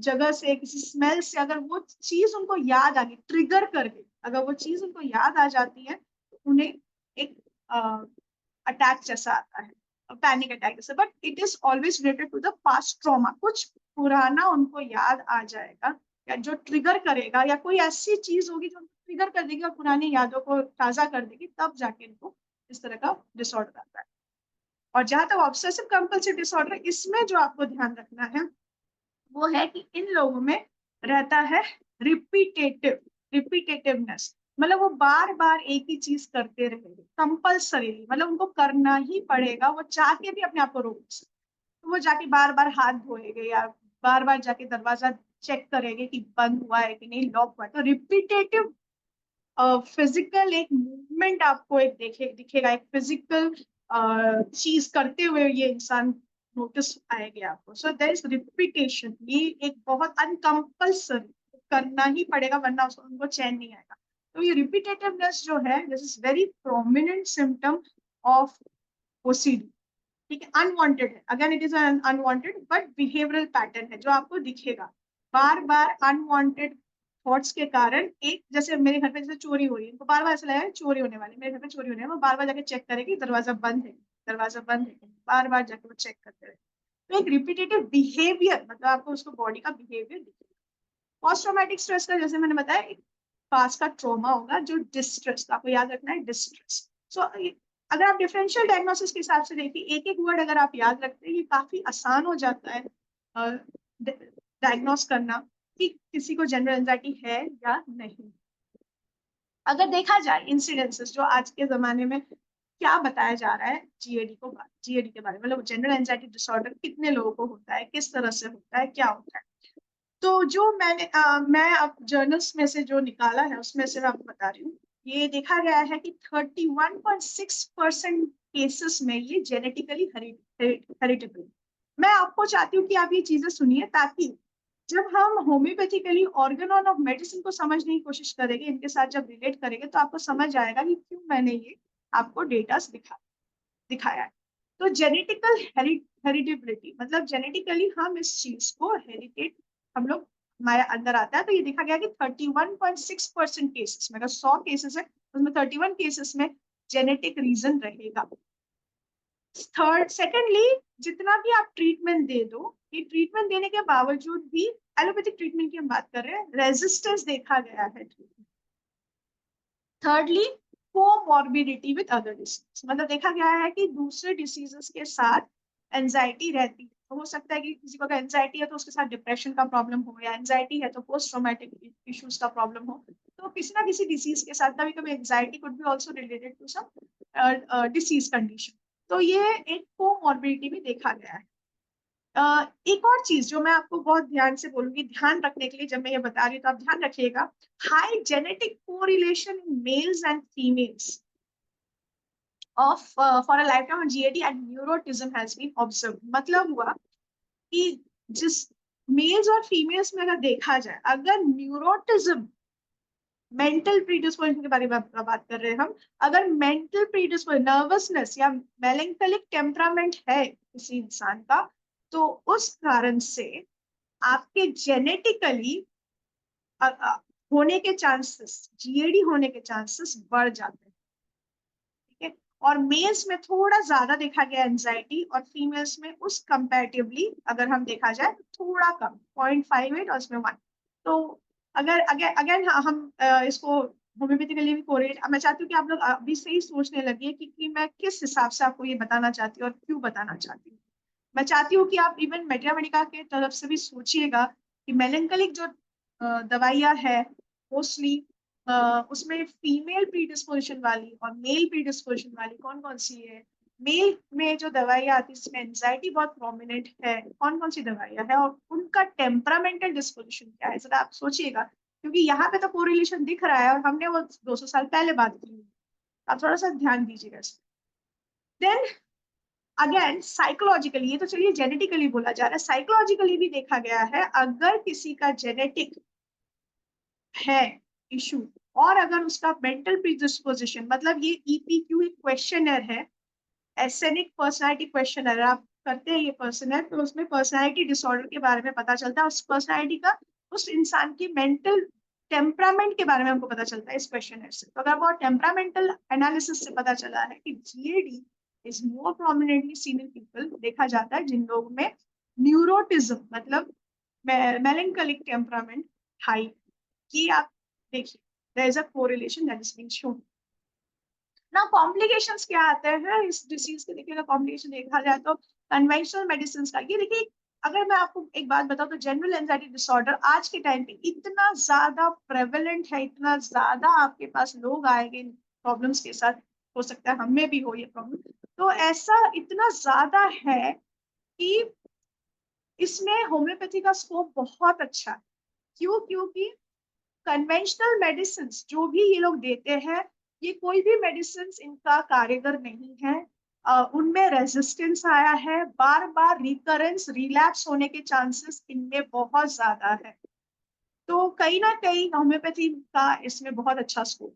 जगह से, किसी स्मेल से अगर वो चीज उनको याद आ गई, ट्रिगर कर गई, अगर वो चीज उनको याद आ जाती है, तो उन्हें एक अटैक जैसा आता है, पैनिक अटैक जैसा। But it is always related to the past trauma, कुछ पुराना उनको याद आ जाएगा, या जो ट्रिगर करेगा, या कोई ऐसी चीज होगी जो ट्रिगर कर देगी और पुरानी यादों को ताजा कर देगी, तब जाके इनको इस तरह का डिसऑर्डर आता है। और जहां तक ऑब्सेसिव कंपल्सिव डिसऑर्डर, इसमें जो आपको ध्यान रखना है वो है कि इन लोगों में रहता है रिपीटेटिवनेस। मतलब वो बार बार एक ही चीज करते रहेंगे कंपल्सरीली, मतलब उनको करना ही पड़ेगा, वो चाह के भी अपने आप को रोक सकते। तो वो जाके बार बार हाथ धोएंगे, या बार बार जाके दरवाजा चेक करेंगे कि बंद हुआ है कि नहीं, लॉक हुआ है। तो रिपीटेटिव फिजिकल एक मूवमेंट आपको एक दिखेगा, एक फिजिकल चीज करते हुए ये इंसान नोटिस आएगी आपको। सो देयर इज रिपीटेशन, ये एक बहुत अनकंपल्सरी, करना ही पड़ेगा वरना उनको चैन नहीं आएगा। तो ये रिपीटेटिवनेस जो है, this is very prominent symptom of OCD। ठीक है, अनवांटेड है, again it is unwanted but behavioural pattern है जो आपको दिखेगा। बार बार अनवांटेड थॉट्स के कारण, एक जैसे मेरे घर पे जैसे चोरी हो रही है, इनको बार बार ऐसा लगा चोरी होने वाली, मेरे घर पे चोरी होने वाली, वो बार बार जाके चेक करेगी दरवाजा बंद है, दरवाजा बंद है, बार बार जाके वो चेक करते रहे। तो एक रिपीटेटिव बिहेवियर, मतलब आपको उसको बॉडी का बिहेवियर दिखेगा। पोस्ट ट्रॉमेटिक स्ट्रेस का जैसे मैंने बताया, एक पास का ट्रॉमा होगा जो डिस्ट्रेस, तो आपको याद रखना है डिस्ट्रेस। सो अगर आप डिफरेंशियल डायग्नोसिस के हिसाब से देखिए, एक एक वर्ड अगर आप याद रखते हैं, ये काफी आसान हो जाता है डायग्नोस करना कि किसी को जनरल एंजाइटी है या नहीं। अगर देखा जाए इंसिडेंसेस जो आज के जमाने में क्या बताया जा रहा है GAD के बारे में, मतलब जनरल एंजाइटी डिसऑर्डर कितने लोगों को होता है, किस तरह से होता है, क्या होता है। तो जो मैं अब जर्नल्स में से जो निकाला है उसमें से मैं आपको बता रही हूँ, ये देखा गया है कि 31.6% केसेस में ये जेनेटिकली हेरिटेबल। मैं आपको चाहती हूँ कि आप ये चीजें सुनिए, ताकि जब हम होम्योपैथिकली ऑर्गेनॉन ऑफ मेडिसिन को समझने की कोशिश करेंगे, इनके साथ जब रिलेट करेंगे, तो आपको समझ आएगा कि क्यों मैंने ये आपको डेटा दिखाया है। तो जेनेटिकल हेरिडिबिलिटी मतलब जेनेटिकली हम इस चीज को हेरिटेट हम लोग हमारे अंदर आता है। तो ये देखा गया कि 31.6% केसेस में, अगर 100 केसेस है उसमें 31 केसेस में जेनेटिक रीजन रहेगा। सेकेंडली, जितना भी आप ट्रीटमेंट दे दो, ये ट्रीटमेंट देने के बावजूद भी, एलोपैथिक ट्रीटमेंट की हम बात कर रहे हैं, रेजिस्टेंस देखा गया है। Thirdly, comorbidity with other disease, मतलब देखा गया है कि दूसरे डिसीजेस के साथ एंजाइटी रहती है। तो हो सकता है कि किसी को अगर एंजाइटी है तो उसके साथ डिप्रेशन का प्रॉब्लम हो, या एंजाइटी है तो पोस्ट ट्रॉमेटिक इश्यूज का प्रॉब्लम हो। तो किसी ना किसी डिसीज के साथ कभी कभी anxiety could be also related to some disease condition. तो ये एक कोमॉर्बिडिटी भी देखा गया है। एक और चीज जो मैं आपको बहुत ध्यान से बोलूंगी, ध्यान रखने के लिए, जब मैं ये बता रही हूँ तो आप ध्यान रखिएगा, high genetic correlation in males and females of for a lifetime of GAD and neuroticism has been observed। मतलब हुआ कि जिस मेल्स और फीमेल्स में अगर देखा जाए, अगर न्यूरोटिज्म, मेंटल प्रीडिस्पोजिशन के बारे में बात कर रहे हैं हम, अगर मेंटल प्रीडिस्पोजिशन, नर्वसनेस या मेलेंकलिक टेम्परामेंट है किसी इंसान का, तो उस कारण से आपके जेनेटिकली होने के चांसेस, जीएडी होने के चांसेस बढ़ जाते हैं। ठीक है, और मेल्स में थोड़ा ज्यादा देखा गया एंजाइटी, और फीमेल्स में उस कंपैरेटिवली अगर हम देखा जाए तो थोड़ा कम, 0.58 और इसमें 1। तो अगर अगेन हम इसको होम्योपैथिकली भी कोरिलेट, मैं चाहती हूँ कि आप लोग अभी से ही सोचने लगिए कि मैं किस हिसाब से आपको ये बताना चाहती हूँ और क्यों बताना चाहती हूँ। मैं चाहती हूँ कि आप इवन मेडिया मेडिका के तरफ से भी सोचिएगा कि मेलेंकलिक जो दवाइयाँ है, मोस्टली उसमें फीमेल प्रीडिस्पोजिशन वाली और मेल प्रीडिस्पोजिशन वाली कौन कौन सी है। मेल में जो दवाइयाँ आती है इसमें एंजाइटी बहुत प्रोमिनेंट है, कौन कौन सी दवाइयाँ है और उनका टेम्परामेंटल डिस्पोजिशन क्या है, जरा आप सोचिएगा, क्योंकि यहाँ पे तो कोरिलेशन दिख रहा है और हमने वो 200 साल पहले बात की। आप थोड़ा सा ध्यान दीजिएगा। देन अगेन साइकोलॉजिकली, ये तो चलिए जेनेटिकली बोला जा रहा है, साइकोलॉजिकली भी देखा गया है, अगर किसी का जेनेटिक है इशू और अगर उसका मेंटल प्रीडिस्पोजिशन, मतलब ये ईपीक्यू एक क्वेश्चनर है, एसेनिक पर्सनालिटी क्वेश्चनर आप करते हैं ये पर्सनर, तो उसमें पर्सनालिटी डिसऑर्डर के बारे में पता चलता है, उस पर्सनालिटी का, उस इंसान की मेंटल टेम्परामेंट के बारे में हमको पता चलता है इस क्वेश्चनर से। तो अगर बहुत टेम्परामेंटल एनालिसिस से पता चला है कि GAD is more prominently seen in people, देखा जाता है जिन लोगों में न्यूरोटिज्म मतलब मेलेंकलिक टेम्परामेंट हाई, कि आप देखिए there is a correlation that is being shown. ना कॉम्प्लिकेशंस क्या आते हैं इस डिसीज के, देखिएगा कॉम्प्लिकेशन देखा जाए तो कन्वेंशनल मेडिसिन का, ये देखिए, अगर मैं आपको एक बात बताऊं तो जनरल एंजाइटी डिसऑर्डर आज के टाइम पे इतना ज्यादा प्रेवलेंट है, इतना ज्यादा आपके पास लोग आएंगे प्रॉब्लम्स के साथ, हो सकता है हमें भी हो ये प्रॉब्लम, तो ऐसा इतना ज्यादा है कि इसमें होम्योपैथी का स्कोप बहुत अच्छा है। क्यों? क्योंकि कन्वेंशनल मेडिसिन जो भी ये लोग देते हैं, ये कोई भी मेडिसिन इनका कारगर नहीं है, उनमें रेजिस्टेंस आया है, बार बार रिकरेंस रिलैप्स होने के चांसेस इनमें बहुत ज्यादा है। तो कहीं ना कहीं होम्योपैथी का इसमें बहुत अच्छा स्कोप।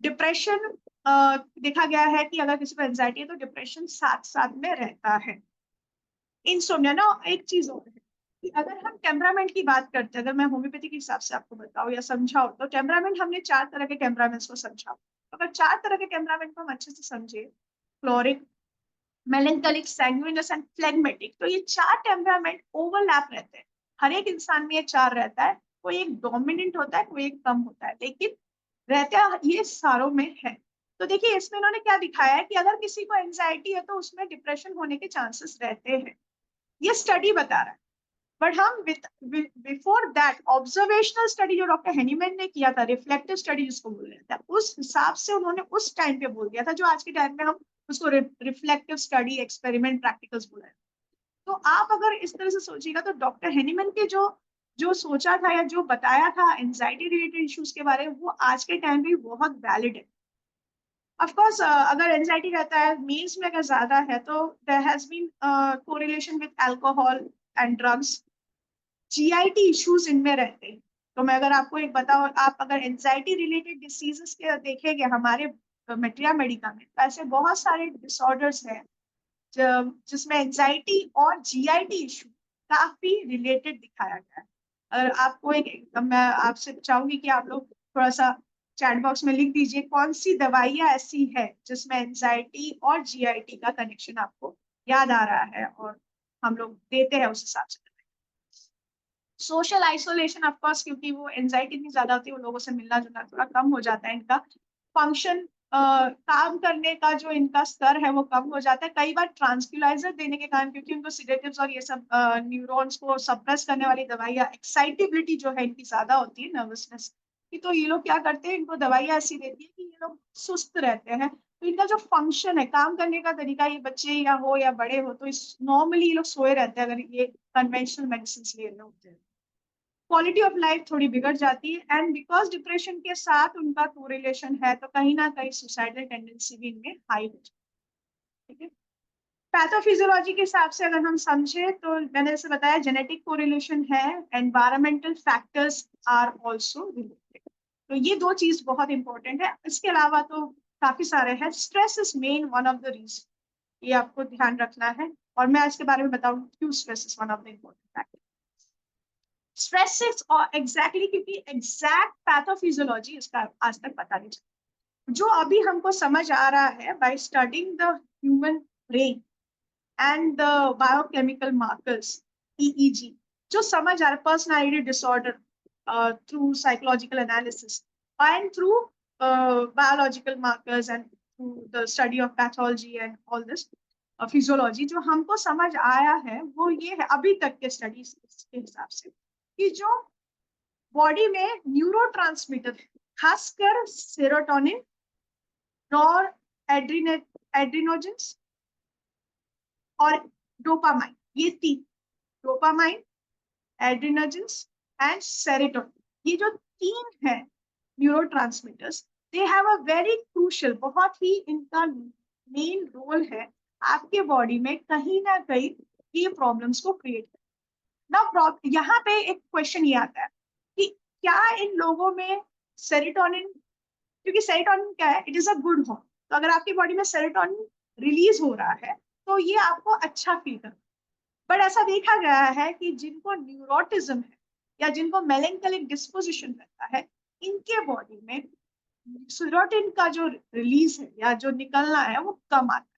डिप्रेशन देखा गया है कि अगर किसी को एंजाइटी है तो डिप्रेशन साथ साथ में रहता है। इंसोम्निया ना, एक चीज और है कि अगर हम टेम्परामेंट की बात करते हैं, अगर मैं होम्योपैथी के हिसाब से आपको बताऊं या समझाऊं, तो टेम्परामेंट हमने 4 तरह के टेम्परामेंट्स को समझा। तो अगर 4 तरह के टेम्परामेंट को हम अच्छे से समझे, क्लोरिक, मेलेंकलिक, सैंग्विनस एंड फ्लेगमेटिक, तो ये 4 टेम्परामेंट ओवरलैप रहते हैं। हर एक इंसान में ये 4 रहता है, कोई एक डोमिनेंट होता है, कोई एक कम होता है, लेकिन रहते ये सारों में है। तो देखिए इसमें इन्होंने क्या दिखाया है कि अगर किसी को एंजाइटी है तो उसमें डिप्रेशन होने के चांसेस रहते हैं, ये स्टडी बता रहा है। बट हम बिफोर दैट ऑब्जर्वेशनल स्टडी जो डॉक्टर हेनीमैन ने किया था, रिफ्लेक्टिव स्टडी जिसको बोल रहे थे, उस हिसाब से उन्होंने उस टाइम पे बोल दिया था, जो आज के टाइम में हम उसको रिफ्लेक्टिव स्टडी, एक्सपेरिमेंट, प्रैक्टिकल्स बोल रहे हैं। तो आप अगर इस तरह से सोचिएगा तो डॉक्टर हेनीमैन के जो जो सोचा था या जो बताया था एंजाइटी रिलेटेड इश्यूज के बारे में, वो आज के टाइम पे बहुत वैलिड है। ऑफ कोर्स अगर एंजाइटी रहता है मील्स में अगर ज्यादा है तो there has been correlation with alcohol and drugs. GIT issues इनमें रहते हैं। तो मैं अगर आपको एक बताऊं, आप अगर एंजाइटी रिलेटेड डिसीजेस के देखेंगे हमारे मेट्रिया मेडिका में, तो ऐसे बहुत सारे डिसऑर्डर्स हैं जिसमें एंजाइटी और GIT इशू काफी रिलेटेड दिखाया गया है। अगर आपको मैं आपसे चाहूंगी कि आप लोग थोड़ा सा चैट बॉक्स में लिख दीजिए कौन सी दवाइयां ऐसी है जिसमें एंजाइटी और GIT का कनेक्शन आपको याद आ रहा है और हम लोग देते हैं उस हिसाब से। सोशल आइसोलेशन ऑफ कोर्स, क्योंकि वो एंजाइटी इतनी ज्यादा होती है, वो लोगों से मिलना जुलना थोड़ा कम हो जाता है, इनका फंक्शन काम करने का जो इनका स्तर है वो कम हो जाता है कई बार ट्रांसक्यूलाइजर देने के कारण, क्योंकि उनको सिडेटिव्स और ये सब न्यूरॉन्स को सप्रेस करने वाली दवाइयां, एक्साइटेबिलिटी जो है इनकी ज्यादा होती है, नर्वसनेस की, तो ये लोग क्या करते हैं, इनको दवाइयां ऐसी देती है कि ये लोग सुस्त रहते हैं। तो इनका जो फंक्शन है, काम करने का तरीका, ये बच्चे या हो या बड़े हो, तो इस नॉर्मली ये लोग सोए रहते हैं अगर ये कन्वेंशनल मेडिसिन ले रहे होते हैं। क्वालिटी ऑफ लाइफ थोड़ी बिगड़ जाती है, एंड बिकॉज डिप्रेशन के साथ उनका कोरिलेशन है, तो कहीं ना कहीं सुसाइडल टेंडेंसी भी इनमें हाई हो जाती है। ठीक है, पैथोफिजियोलॉजी के हिसाब से अगर हम समझे तो मैंने जैसे बताया जेनेटिक कोरिलेशन है, environmental factors are also related. तो ये दो चीज बहुत इंपॉर्टेंट है, इसके अलावा तो काफी सारे हैं। Stress is main one of the reason, ये आपको ध्यान रखना है, और मैं इसके बारे में बताऊंगी क्यों stress is one of the important factor. Stress और एग्जैक्टली क्योंकि एग्जैक्ट पैथोफिजियोलॉजी इसका आज तक पता नहीं चला। जो अभी हमको समझ आ रहा है by studying the human brain and the biochemical markers, EEG, जो समझ आ रहा है personality disorder through psychological analysis and through biological markers and through the study of pathology and all this physiology, जो हमको समझ आया है वो ये है अभी तक के स्टडीज के हिसाब से, कि जो बॉडी में न्यूरोट्रांसमीटर है, खासकर सेरोटोनिन, नॉर एड्रिनोजेंस और डोपामाइन, ये तीन, डोपामाइन, एड्रिनोजेंस एंड सेरोटोनिन, ये जो तीन है neurotransmitters, they have a very crucial, बहुत ही इनका मेन रोल है आपके बॉडी में कहीं ना कहीं ये प्रॉब्लम्स को क्रिएट ना। यहाँ पे एक क्वेश्चन ये आता है कि क्या इन लोगों में सेरोटोनिन, क्योंकि सेरोटोनिन क्या है, it is a good hormone, तो अगर आपकी बॉडी में सेरोटोनिन रिलीज हो रहा है तो ये आपको अच्छा फील करता है। बट ऐसा देखा गया है कि जिनको न्यूरोटिज्म है या जिनको मेलेंकोलिक डिस्पोजिशन रहता है, इनके बॉडी में सेरोटोनिन का जो रिलीज है या जो निकलना है वो कम आता है।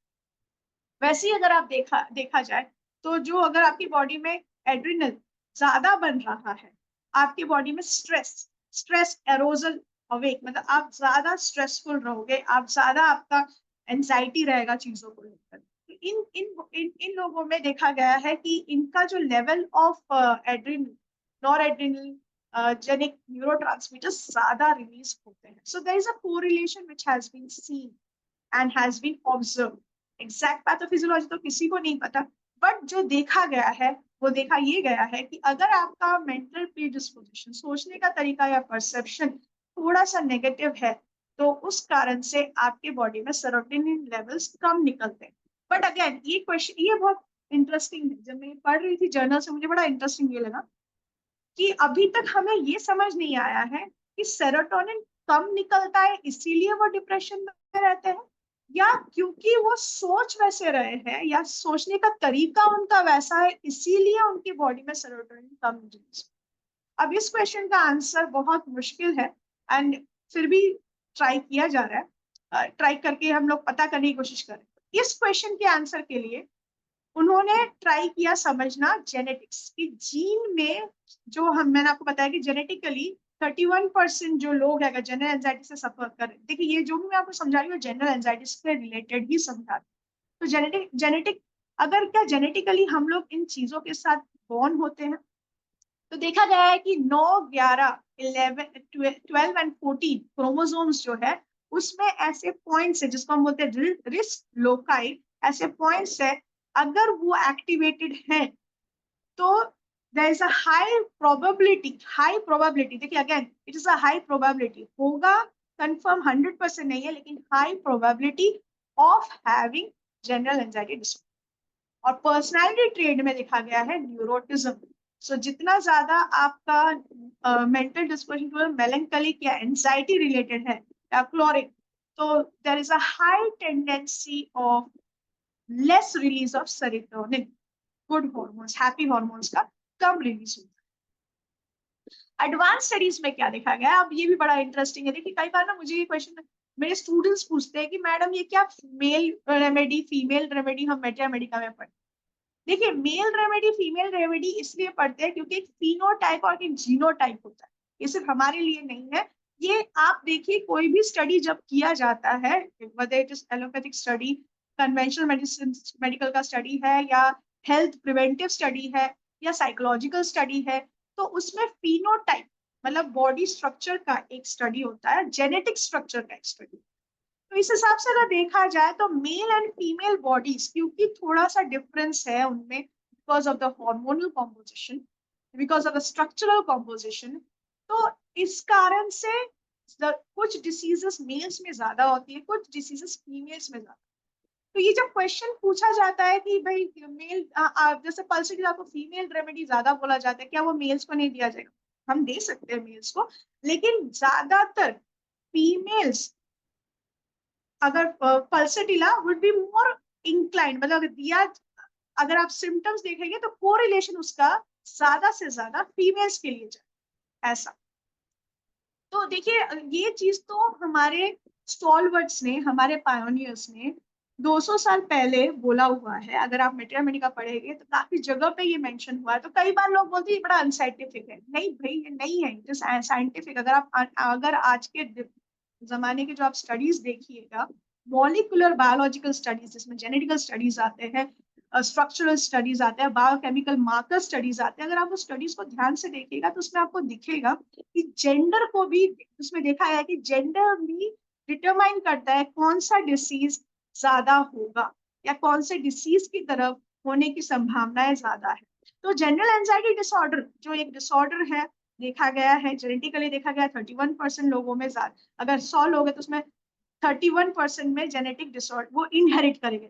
वैसे ही अगर आप देखा जाए तो जो अगर आपकी बॉडी में एड्रिनल ज्यादा बन रहा है, आपकी बॉडी में स्ट्रेस एरोजल अवेक, मतलब आप ज्यादा स्ट्रेसफुल रहोगे, आप ज्यादा आपका एंजाइटी रहेगा चीजों को लेकर। इन इन इन इन लोगों में देखा गया है कि इनका जो level of adrenal, noradrenergic neurotransmitters ज्यादा रिलीज होते हैं। So there is a correlation which has been seen and has been observed. Exact pathophysiology तो किसी को नहीं पता, बट जो देखा गया है वो देखा ये गया है कि अगर आपका मेंटल प्रीडिस्पोजिशन, सोचने का तरीका या परसेप्शन थोड़ा सा नेगेटिव है, तो उस कारण से आपके बॉडी में सेरोटोनिन लेवल्स कम निकलते हैं। बट अगेन ये क्वेश्चन, ये बहुत इंटरेस्टिंग है, जब मैं पढ़ रही थी जर्नल से मुझे बड़ा इंटरेस्टिंग ये लगा कि अभी तक हमें ये समझ नहीं आया है कि सेरोटोनिन कम निकलता है इसीलिए वो डिप्रेशन में रहते हैं, या क्योंकि वो सोच वैसे रहे हैं या सोचने का तरीका उनका वैसा है इसीलिए उनकी बॉडी में सेरोटोनिन कम रिलीज। अब इस क्वेश्चन का आंसर बहुत मुश्किल है, एंड फिर भी ट्राई किया जा रहा है, ट्राई करके हम लोग पता करने की कोशिश करें। इस क्वेश्चन के आंसर के लिए उन्होंने ट्राई किया समझना जेनेटिक्स की, जीन में जो मैंने आपको बताया कि जेनेटिकली 31% जो लोग है जनरल एंजाइटी से सफर कर रहे, देखिए ये जो भी मैं आपको समझा रही हूँ जनरल एंजाइटी से रिलेटेड ही समझा रही हूँ। तो जेनेटिक अगर क्या जेनेटिकली हम लोग इन चीजों के साथ बॉर्न होते हैं, तो देखा गया है कि 9, 11, 11, 12 एंड 14 क्रोमोसोम्स जो है उसमें ऐसे पॉइंट्स है जिसको हम बोलते हैं रिस्क लोकाई, ऐसे पॉइंट्स है, अगर वो एक्टिवेटेड है तो there is a high probability, देखिए again it is a high probability, होगा कंफर्म 100% नहीं है, लेकिन high probability of having general anxiety disorder. और पर्सनालिटी ट्रेड में देखा गया है न्यूरोटिज्म, जितना ज्यादा आपका मेंटल डिस्पोजिशन मेलंकलिक या एंजाइटी रिलेटेड है या क्लोरिक, तो there is a high tendency of less release of serotonin, good hormones, happy hormones का कम रिलीज होता है। एडवांस स्टडीज में क्या देखा गया है, अब ये भी बड़ा इंटरेस्टिंग है। देखिए कई बार ना मुझे ये क्वेश्चन मेरे स्टूडेंट्स पूछते हैं कि मैडम ये क्या मेल रेमेडी फीमेल रेमेडी हम मेडिया मेडिका में पढ़ते। देखिए मेल रेमेडी फीमेल रेमेडी इसलिए पढ़ते हैं क्योंकि एक फिनोटाइप और एक जीनोटाइप होता है, ये सिर्फ हमारे लिए नहीं है। ये आप देखिए कोई भी स्टडी जब किया जाता है, whether it is allopathic study, conventional medicine medical का स्टडी है, या हेल्थ प्रिवेंटिव स्टडी है, या साइकोलॉजिकल स्टडी है, तो उसमें फिनोटाइप मतलब बॉडी स्ट्रक्चर का एक स्टडी होता है, जेनेटिक स्ट्रक्चर का एक स्टडी। तो इस हिसाब से अगर देखा जाए तो मेल एंड फीमेल बॉडीज क्योंकि थोड़ा सा डिफरेंस है उनमें, because of the hormonal composition, because of the structural composition, तो इस कारण से कुछ डिसीजेस मेल्स में ज्यादा होती है, कुछ डिसीजेस फीमेल्स में ज्यादा। तो ये जब क्वेश्चन पूछा जाता है कि भाई मेल जैसे पल्सिटिला को फीमेल रेमेडी ज्यादा बोला जाता है, क्या वो मेल्स को नहीं दिया जाएगा? हम दे सकते हैं मेल्स को, लेकिन ज्यादातर फीमेल्स अगर pulsatilla would be more inclined, मतलब अगर दिया, अगर आप सिम्टम्स देखेंगे तो कोरिलेशन उसका ज्यादा से ज्यादा फीमेल्स के लिए जाए ऐसा। तो देखिए ये चीज तो हमारे स्टॉलवर्ड्स ने, हमारे पायोनियर्स ने 200 साल पहले बोला हुआ है। अगर आप मेडिया मेडिका पढ़ेंगे तो काफी जगह पे ये मेंशन हुआ है। तो कई बार लोग बोलते हैं ये बड़ा अनसाइंटिफिक है। नहीं भाई ये नहीं है, इट इज साइंटिफिक। अगर आज के जमाने के जो आप स्टडीज देखिएगा, मॉलिकुलर बायोलॉजिकल स्टडीज जिसमें जेनेटिकल स्टडीज आते हैं, स्ट्रक्चरल स्टडीज आते हैं, बायोकेमिकल मार्कर स्टडीज आते हैं, अगर आप उस स्टडीज को ध्यान से देखिएगा तो उसमें आपको दिखेगा कि जेंडर को भी उसमें देखा गया कि जेंडर भी डिटरमाइन करता है कौन सा डिसीज ज्यादा होगा या कौन से डिसीज की तरफ होने की संभावनाएं ज्यादा है। तो जनरल एंजाइटी डिसऑर्डर जो एक डिसऑर्डर है, देखा गया है जेनेटिकली, देखा गया 31% लोगों में ज्यादा, अगर 100 लोग हैं तो उसमें 31% में जेनेटिक डिसऑर्डर वो इनहेरिट करेंगे।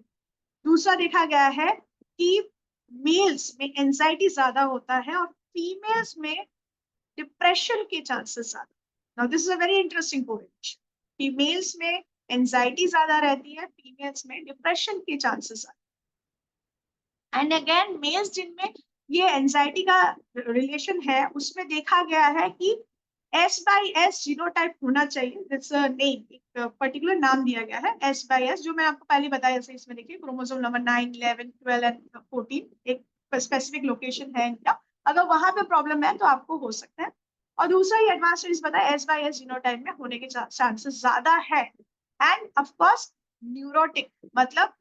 दूसरा देखा गया है कि मेल्स में एंजाइटी ज्यादा होता है और फीमेल्स में डिप्रेशन के चांसेस ज्यादा। Now this is a very interesting correlation, females में एंजाइटी ज्यादा रहती है, फीमेल्स में डिप्रेशन के चांसेस ज्यादा। एंड अगेन मेल्स जिनमें ये एंजाइटी का रिलेशन है उसमें देखा गया है कि S/S जीनोटाइप होना चाहिए। इट्स अ नेम, एक पर्टिकुलर नाम दिया गया है S/S, जो मैंने आपको पहले बताया। जैसे इसमें देखिए क्रोमोसोम नंबर 9, 11, 12 एंड 14 एक स्पेसिफिक लोकेशन है इनका, अगर वहां पे प्रॉब्लम है तो आपको हो सकता है। और दूसरा ये एडवांस स्टडीज बताया S/S जीनोटाइप में होने के चांसेस ज्यादा है। एंड ऑफ कोर्स न्यूरोटिक मतलब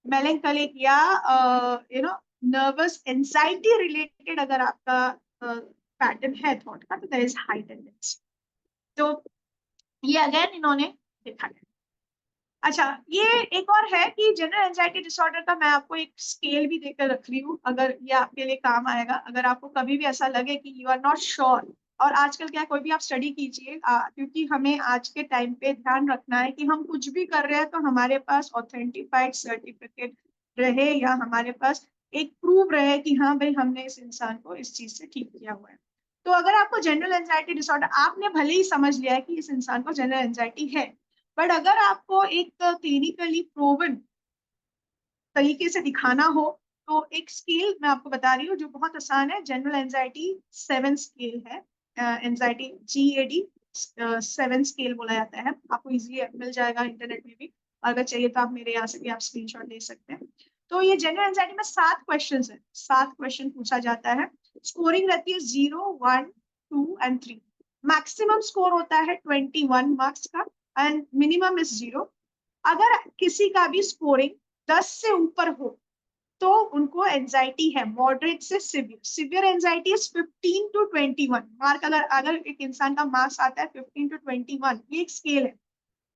मेलेंकोलिक या नर्वस एंजाइटी रिलेटेड अगर आपका पैटर्न है थॉट का, तो देयर इज हाई टेंडेंसी। तो ये अगेन इन्होंने देखा है। अच्छा ये एक और है कि जनरल एंजाइटी डिसऑर्डर का मैं आपको एक स्केल भी देकर रख रही हूँ, अगर ये आपके लिए काम आएगा। अगर आपको कभी भी ऐसा लगे कि यू आर नॉट श्योर, और आजकल क्या कोई भी आप स्टडी कीजिए, क्योंकि हमें आज के टाइम पे ध्यान रखना है कि हम कुछ भी कर रहे हैं तो हमारे पास ऑथेंटिफाइड सर्टिफिकेट रहे या हमारे पास एक प्रूफ रहे कि हाँ भाई हमने इस इंसान को इस चीज से ठीक किया हुआ है। तो अगर आपको जनरल एंजाइटी डिसऑर्डर, आपने भले ही समझ लिया है कि इस इंसान को जनरल एंजाइटी है, बट अगर आपको एक क्लिनिकली प्रूवन तरीके से दिखाना हो तो एक स्केल मैं आपको बता रही हूँ जो बहुत आसान है। जनरल एंजाइटी 7 स्केल है, एंजाइटी GAD 7 स्केल बोला जाता है। आपको इजीली मिल जाएगा इंटरनेट में भी, अगर चाहिए तो आप मेरे यहाँ से भी आप स्क्रीनशॉट ले सकते हैं। तो ये जनरल एंजाइटी में 7 क्वेश्चन है, 7 क्वेश्चन पूछा जाता है। स्कोरिंग रहती है 0, 1, 2 एंड 3। मैक्सिमम स्कोर होता है 21 मार्क्स का एंड मिनिमम इज 0। अगर किसी का भी स्कोरिंग 10 से ऊपर हो तो उनको एंजाइटी है, मॉडरेट से severe. Severe anxiety is 15 to 21 mark. अगर एक इंसान का मार्क्स आता है 15 to 21, ये एक स्केल है।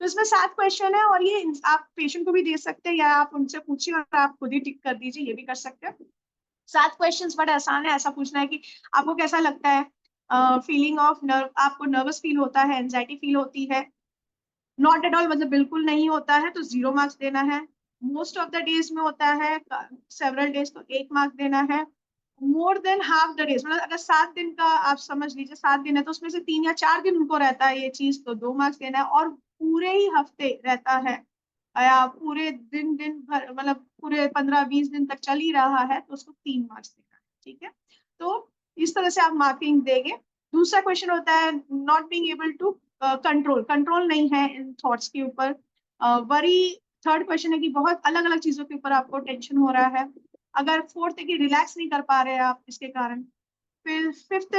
तो इसमें 7 क्वेश्चन है और ये आप पेशेंट को भी दे सकते हैं या आप उनसे पूछिए और आप खुद ही टिक कर दीजिए, ये भी कर सकते हैं। 7 क्वेश्चंस बड़े आसान है। ऐसा पूछना है कि आपको कैसा लगता है, फीलिंग ऑफ नर्व, आपको नर्वस फील होता है, एंजाइटी फील होती है, नॉट एट ऑल मतलब बिल्कुल नहीं होता है तो 0 मार्क्स देना है, मोस्ट ऑफ द डेज में होता है, सेवरल डेज तो 1 मार्क देना है, more than half the days, मतलब अगर 7 दिन का आप समझ लीजिए 7 दिन है तो उसमें से 3 या 4 दिन उनको रहता है ये चीज, तो 2 मार्क्स देना है। और पूरे ही हफ्ते रहता है या पूरे दिन भर, मतलब पूरे 15-20 दिन तक चल ही रहा है, तो उसको 3 मार्क्स देना है। ठीक है, तो इस तरह से आप मार्किंग देंगे। दूसरा क्वेश्चन होता है not being able to control नहीं है इन थॉट्स के ऊपर, वरी। थर्ड क्वेश्चन है कि बहुत अलग अलग चीजों के ऊपर आपको टेंशन हो रहा है। अगर फोर्थ है कि रिलैक्स नहीं कर पा रहे हैं आप इसके कारण। फिर फिफ्थ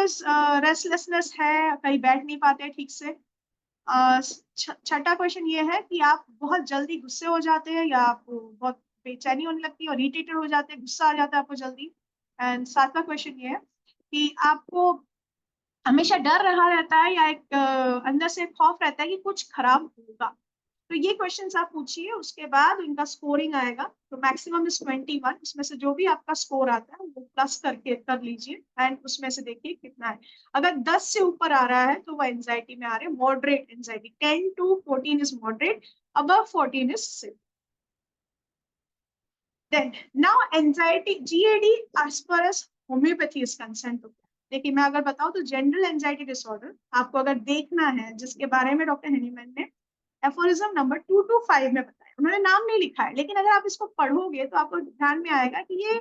रेस्टलेसनेस है, कहीं बैठ नहीं पाते ठीक से। छठा क्वेश्चन ये है कि आप बहुत जल्दी गुस्से हो जाते हैं, या आपको बहुत बेचैनी होने लगती है और इरिटेटेड हो जाते हैं, गुस्सा आ जाता है आपको जल्दी। एंड सातवां क्वेश्चन ये है कि आपको हमेशा डर रहा रहता है, या एक अंदर से खौफ रहता है कि कुछ खराब होगा। तो ये क्वेश्चंस आप पूछिए, उसके बाद इनका स्कोरिंग आएगा। तो मैक्सिमम इज 21, उसमें से जो भी आपका स्कोर आता है वो प्लस करके कर लीजिए, एंड उसमें से देखिए कितना है। अगर 10 से ऊपर आ रहा है तो वो एंजाइटी में आ रहे हैं, moderate anxiety. 10 to 14 is moderate, above 14 is severe. Then now anxiety GAD as far as homeopathy is concerned, तो देखिए मैं अगर बताऊं तो जनरल एंजाइटी डिसऑर्डर आपको अगर देखना है, जिसके बारे में डॉक्टर हेनीमैन ने एफोरिज्म नंबर 2 to 5 में बताया, उन्होंने नाम नहीं लिखा है, लेकिन अगर आप इसको पढ़ोगे तो आपको ध्यान में आएगा कि ये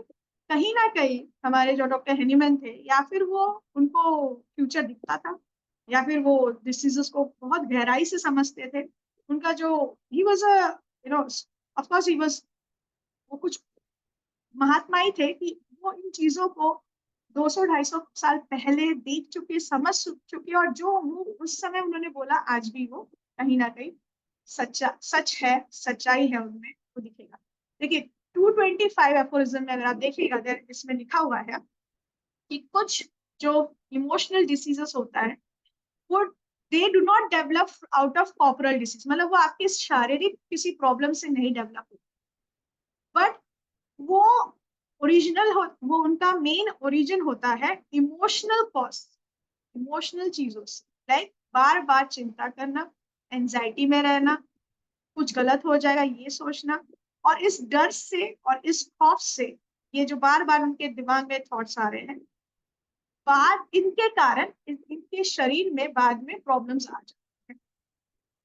कहीं ना कहीं हमारे जो डॉक्टर हेनीमैन थे, या फिर वो उनको फ्यूचर दिखता था, या फिर वो डिसीजेस को बहुत गहराई से समझते थे। उनका जो he was a you know of course he was, वो कुछ महात्मा ही थे कि वो इन चीजों को 200-250 साल पहले देख चुके, समझ चुके, और जो वो उस समय उन्होंने बोला आज भी वो कहीं ना कहीं सच है, सच्चाई है उनमें, वो दिखेगा। देखिए 225 एफोरिज्म में अगर आप देखिएगा, इसमें लिखा हुआ है कि कुछ जो इमोशनल डिसीजेस होता है वो they do not develop out of corporal disease, मतलब वो आपके शारीरिक किसी प्रॉब्लम से नहीं डेवलप होता, बट वो ओरिजिनल हो, वो उनका मेन ओरिजिन होता है इमोशनल कॉज, इमोशनल चीजों से। लाइक बार बार चिंता करना, एंजाइटी में रहना, कुछ गलत हो जाएगा ये सोचना, और इस डर से और इस खौफ से ये जो बार बार उनके दिमाग में थॉट्स आ रहे हैं, बाद इनके कारण इनके शरीर में बाद में प्रॉब्लम्स आ जाते हैं।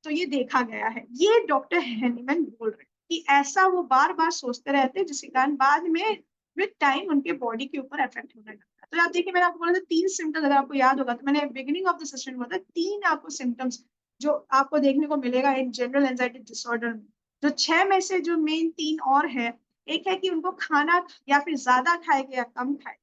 तो ये देखा गया है, ये डॉक्टर हेनीमैन बोल रहे हैं कि ऐसा वो बार बार सोचते रहते हैं, जिसके कारण बाद में विद टाइम उनके बॉडी के ऊपर इफेक्ट होने लगता है। तो आप देखिए मैंने आपको बोला था 3 सिम्टम्स, अगर आपको याद होगा तो मैंने बिगिनिंग ऑफ द सेशन बोला था 3 आपको सिम्टम्स जो आपको देखने को मिलेगा इन जनरल एंजाइटी डिसऑर्डर में। जो 6 में से जो मेन 3 और है, एक है कि उनको खाना या फिर ज्यादा खाएगा या कम खाए,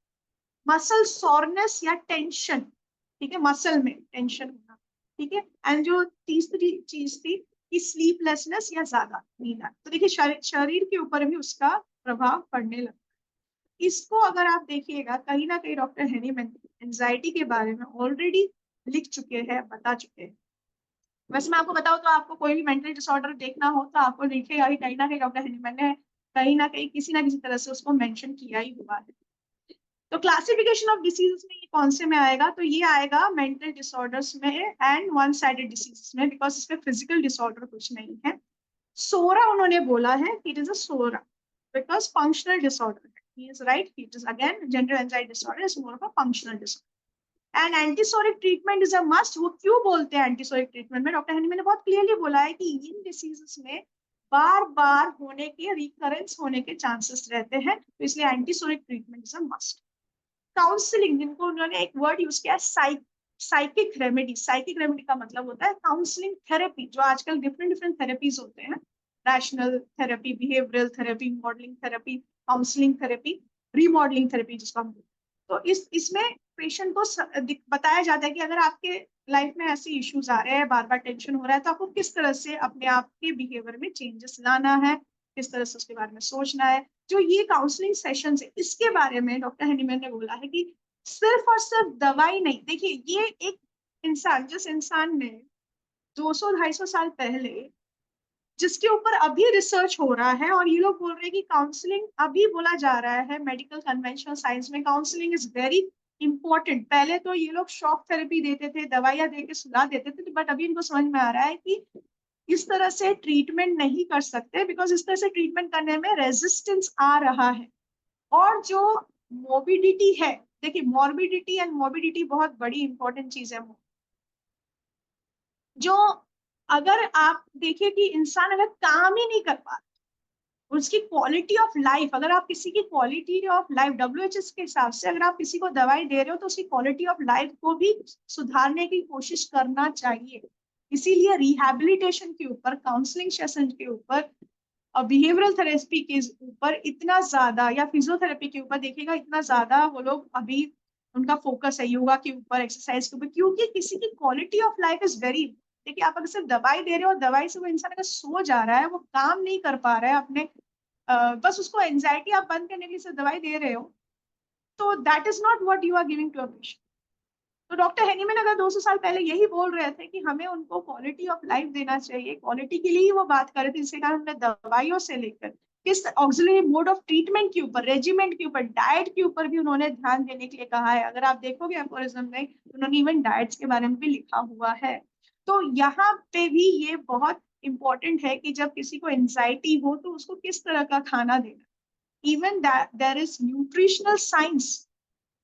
मसल सोरनेस या टेंशन, ठीक है, मसल में टेंशन होना, ठीक है, एंड जो तीसरी चीज थी कि स्लीपलेसनेस या ज्यादा नींद। तो देखिए शरीर के ऊपर भी उसका प्रभाव पड़ने लगता है। इसको अगर आप देखिएगा कहीं ना कहीं डॉक्टर हेनीमैन एंजाइटी के बारे में ऑलरेडी लिख चुके हैं, बता चुके हैं। वैसे मैं आपको बताऊं तो आपको कोई भी मेंटल डिसऑर्डर देखना हो तो आपको दिखेगा कि कहीं ना कहीं डॉक्टर हेनीमैन ने कहीं ना कहीं किसी ना किसी तरह से उसको मेंशन किया ही हुआ है। तो क्लासिफिकेशन ऑफ डिसीजेस में ये कौन से में आएगा, तो ये आएगा मेंटल डिसऑर्डर्स में एंड वन साइडेड डिसीजेस में, बिकॉज इसमें फिजिकल डिसऑर्डर कुछ नहीं है। सोरा उन्होंने बोला है कि it is a psora because functional disorder है। He is right, it is again general anxiety disorder is more of a functional disorder. And antipsoric treatment is a must. वो क्यों बोलते हैं एंटीसोरिक ट्रीटमेंट में, डॉक्टर हेनीमैन ने बहुत clearly बोला है कि इन डिसीजेस में बार बार होने के, रिकरेंस होने के चांसेस रहते हैं, तो इसलिए antipsoric treatment is a must. Counselling, जिनको उन्होंने एक वर्ड यूज किया साइकिक रेमेडी। साइकिक रेमेडी का मतलब होता है काउंसलिंग थेरेपी, जो आजकल डिफरेंट डिफरेंट थेरेपीज होते हैं, rational therapy, behavioural therapy, modelling therapy, counselling therapy, remodelling therapy जिसको हम बोलते हैं। तो इसमें पेशेंट को बताया जाता है कि अगर आपके लाइफ में ऐसे इश्यूज आ रहे हैं, बार बार टेंशन हो रहा है, तो आपको किस तरह से अपने आप के बिहेवियर में चेंजेस लाना है, किस तरह से उसके बारे में सोचना है। जो ये काउंसलिंग सेशन है इसके बारे में डॉक्टर हेनीमैन ने बोला है कि सिर्फ और सिर्फ दवाई नहीं। देखिए ये एक इंसान, जिस इंसान ने 200-250 साल पहले, जिसके ऊपर अभी रिसर्च हो रहा है, और ये लोग बोल रहे हैं कि काउंसलिंग, अभी बोला जा रहा है मेडिकल कन्वेंशनल साइंस में काउंसलिंग इज वेरी इंपॉर्टेंट। पहले तो ये लोग शॉक थेरेपी देते थे, दवाइयां दे के सुला देते थे, बट अभी इनको समझ में आ रहा है कि इस तरह से ट्रीटमेंट नहीं कर सकते, बिकॉज इस तरह से ट्रीटमेंट करने में रेजिस्टेंस आ रहा है। और जो मोबिडिटी है, देखिए मॉर्बिडिटी एंड मोबिडिटी बहुत बड़ी इंपॉर्टेंट चीज है। जो अगर आप देखिए कि इंसान अगर काम ही नहीं कर पा, उसकी क्वालिटी ऑफ लाइफ, अगर आप किसी की क्वालिटी ऑफ लाइफ WHS के हिसाब से अगर आप किसी को दवाई दे रहे हो तो उसकी क्वालिटी ऑफ लाइफ को भी सुधारने की कोशिश करना चाहिए। इसीलिए रिहैबिलिटेशन के ऊपर, काउंसलिंग सेशन के ऊपर और बिहेवियरल थेरेपी के ऊपर इतना ज्यादा, या फिजियोथेरेपी के ऊपर देखिएगा इतना ज्यादा वो लोग अभी उनका फोकस है, योगा के ऊपर, एक्सरसाइज के ऊपर, क्योंकि किसी की quality of life is very. देखिए आप अगर सिर्फ दवाई दे रहे हो, दवाई से वो इंसान अगर सो जा रहा है, वो काम नहीं कर पा रहा है अपने, बस उसको एंजाइटी आप बंद करने के लिए सिर्फ दवाई दे रहे हो, तो that is not what you are giving to a patient. तो डॉक्टर हेनीमैन अगर 200 साल पहले यही बोल रहे थे कि हमें उनको क्वालिटी ऑफ लाइफ देना चाहिए, क्वालिटी के लिए ही वो बात कर रहे थे, इसके कारण उन्होंने दवाइयों से लेकर किस ऑक्सिलरी मोड ऑफ ट्रीटमेंट के ऊपर, रेजिमेंट के ऊपर, डाइट के ऊपर भी उन्होंने ध्यान देने के लिए कहा है। अगर आप देखोगे एफोरिज्म में, उन्होंने इवन डाइट्स के बारे में भी लिखा हुआ है। तो यहाँ पे भी ये बहुत इंपॉर्टेंट है कि जब किसी को एंजाइटी हो तो उसको किस तरह का खाना देना। Even there is nutritional science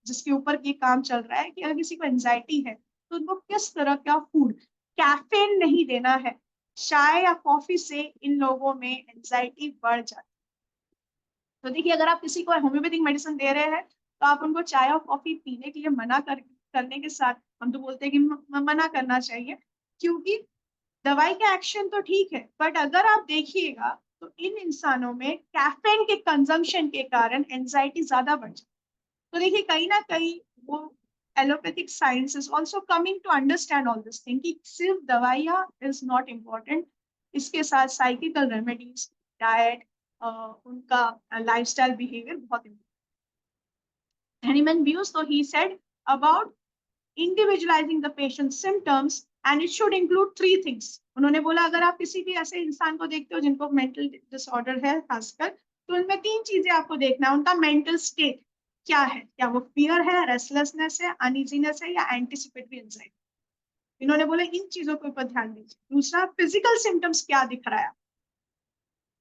जिसके ऊपर ये काम चल रहा है कि अगर किसी को एंजाइटी है तो उनको किस तरह का फूड, कैफीन नहीं देना है। चाय या कॉफी से इन लोगों में एंजाइटी बढ़ जाती है। तो देखिए अगर आप किसी को होम्योपैथिक मेडिसिन दे रहे हैं तो आप उनको चाय और कॉफी पीने के लिए करने के साथ, हम तो बोलते हैं कि मना करना चाहिए, क्योंकि दवाई का एक्शन तो ठीक है, बट अगर आप देखिएगा तो इन इंसानों में कैफीन के कंजम्पशन के कारण एंजाइटी ज्यादा बढ़ जाती है। तो देखिए कहीं ना कहीं वो allopathic science is also coming to understand all this thing कि सिर्फ दवाइयाँ इज नॉट इम्पॉर्टेंट, इसके साथ साइकिकल रेमेडीज, डाइट, उनका लाइफस्टाइल बिहेवियर बहुत important. Henneman views, so he said about individualizing the patient's symptoms and it should include three things. उन्होंने बोला अगर आप किसी भी ऐसे इंसान को देखते हो जिनको मेंटल डिसऑर्डर है खासकर, तो उनमें तीन चीजें आपको देखना है। उनका मेंटल स्टेट क्या है, क्या वो फियर है, रेस्टलेसनेस है, अनइजीनेस है, या एंटिसिपेटरी एंजाइटी। इन्होंने बोला इन चीजों के ऊपर ध्यान दीजिए। दूसरा, फिजिकल सिम्टम्स क्या दिख रहा है,